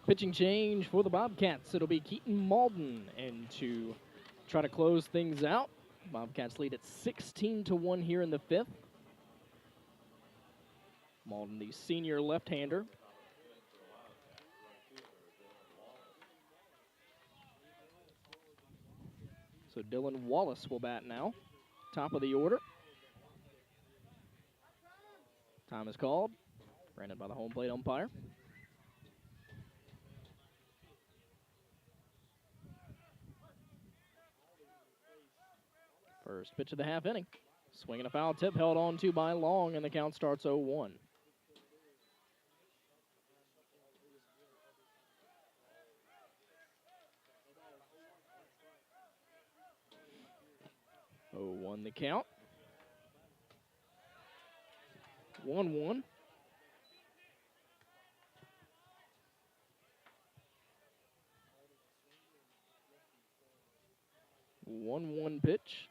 [SPEAKER 1] Pitching change for the Bobcats. It'll be Keaton Malden, and to try to close things out, Bobcats lead at 16-1 here in the 5th. Malden, the senior left-hander. So Dylan Wallace will bat now. Top of the order. Time is called. Granted by the home plate umpire. First pitch of the half inning. Swinging a foul tip held on to by Long, and the count starts 0-1. Oh, 1 the count. 1-1. One pitch.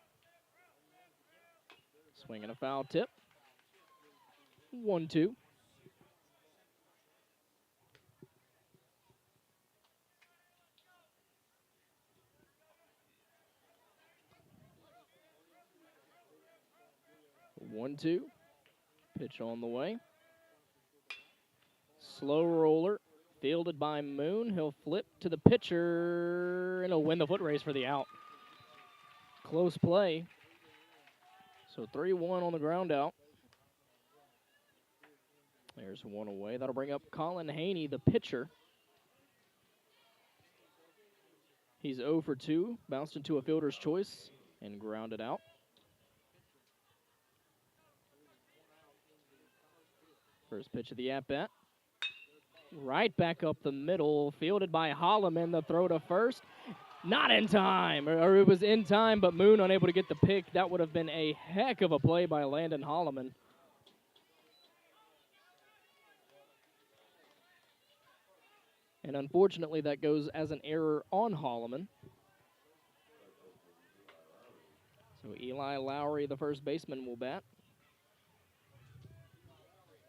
[SPEAKER 1] Swinging a foul tip. 1-2. One, two. Pitch on the way. Slow roller. Fielded by Moon. He'll flip to the pitcher, and he'll win the foot race for the out. Close play. So 3-1 on the ground out. There's one away. That'll bring up Colin Haney, the pitcher. He's 0 for 2. Bounced into a fielder's choice and grounded out. First pitch of the at-bat. Right back up the middle. Fielded by Holloman. The throw to first. Not in time, or it was in time, but Moon unable to get the pick. That would have been a heck of a play by Landon Holloman. And unfortunately, that goes as an error on Holloman. So Eli Lowry, the first baseman, will bat.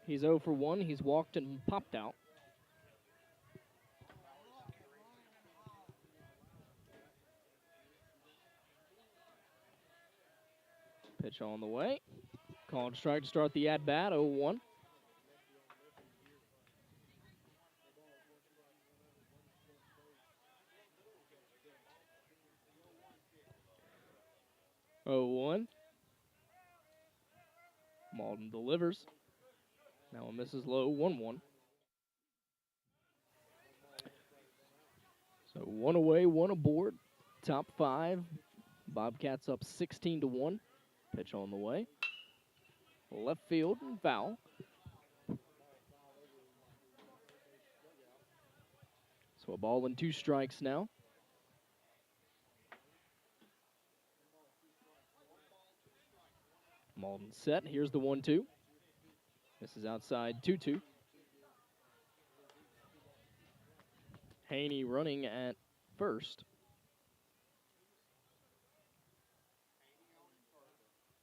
[SPEAKER 1] He's 0 for 1. He's walked and popped out. Pitch on the way. Called strike to start the at-bat, 0-1. Oh, 1. Malden delivers. Now a misses low, 1-1. So 1 away, 1 aboard. Top 5. Bobcats up 16-1. Pitch on the way. Left field and foul. So a ball and 2 strikes now. Malden set. Here's the 1-2. This is outside, 2-2. Haney running at first.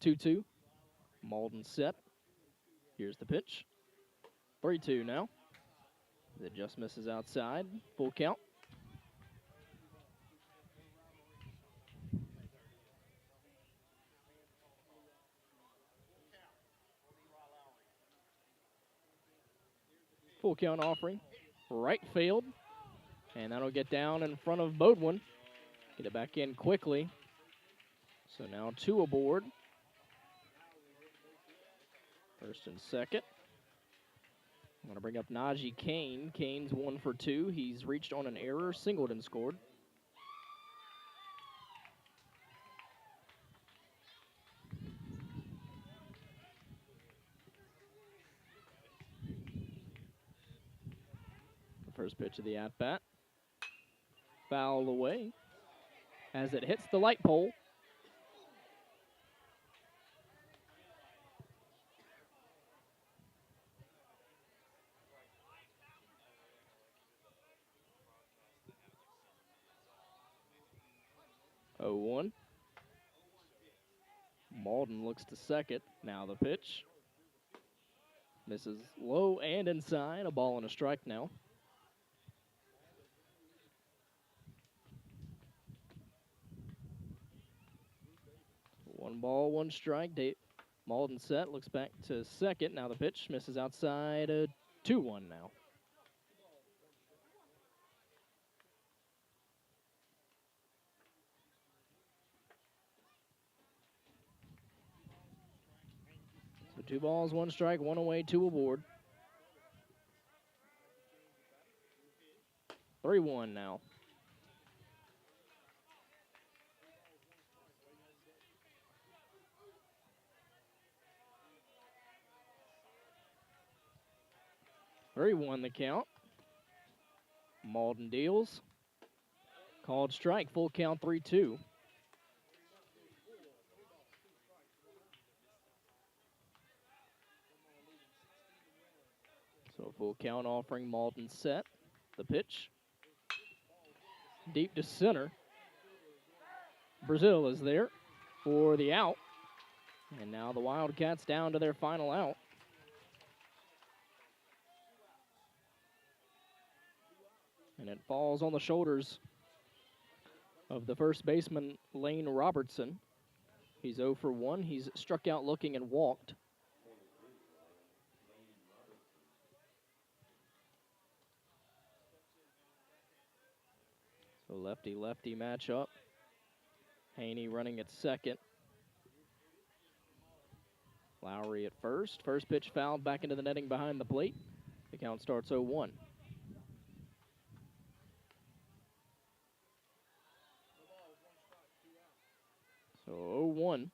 [SPEAKER 1] 2-2. Malden set. Here's the pitch. 3-2 now. That just misses outside. Full count. Full count offering. Right field. And that'll get down in front of Bodwin. Get it back in quickly. So now 2 aboard. First and second. I'm going to bring up Najee Kane. Kane's 1 for 2. He's reached on an error. Singleton scored. The first pitch of the at-bat. Foul away as it hits the light pole. Oh, 1. Malden looks to second. Now the pitch. Misses low and inside. A ball and a strike now. 1 ball, 1 strike. Malden set. Looks back to second. Now the pitch. Misses outside. 2-1 now. So 2 balls, 1 strike, 1 away, 2 aboard. 3-1 now. Three won the count. Malden deals. Called strike, full count 3-2. So full count offering, Malden set. The pitch. Deep to center. Brazil is there for the out. And now the Wildcats down to their final out. And it falls on the shoulders of the first baseman, Lane Robertson. He's 0 for 1. He's struck out looking and walked. So lefty-lefty matchup. Haney running at second. Lowry at first. First pitch fouled back into the netting behind the plate. The count starts 0-1. So 0-1.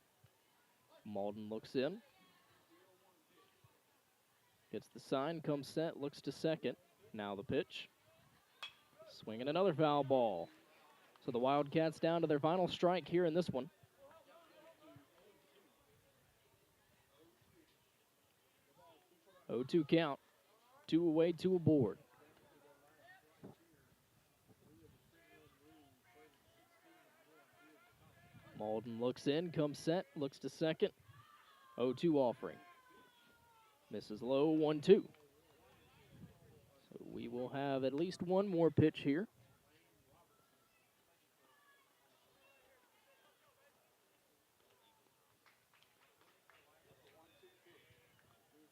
[SPEAKER 1] Malden looks in. Gets the sign, comes set, looks to second. Now the pitch. Swinging another foul ball. So the Wildcats down to their final strike here in this one. Oh, 2 count. 2 away, 2 aboard. Malden looks in, comes set, looks to second. 0-2 offering. Misses low, 1-2. So we will have at least one more pitch here.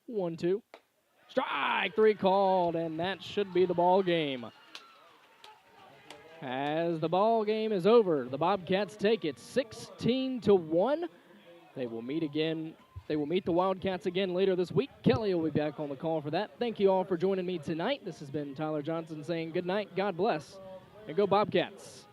[SPEAKER 1] One, two. Strike 3 called, and that should be the ball game. As the ball game is over, the Bobcats take it 16-1. They will meet again. They will meet the Wildcats again later this week. Kelly will be back on the call for that. Thank you all for joining me tonight. This has been Tyler Johnson saying good night, God bless, and go Bobcats.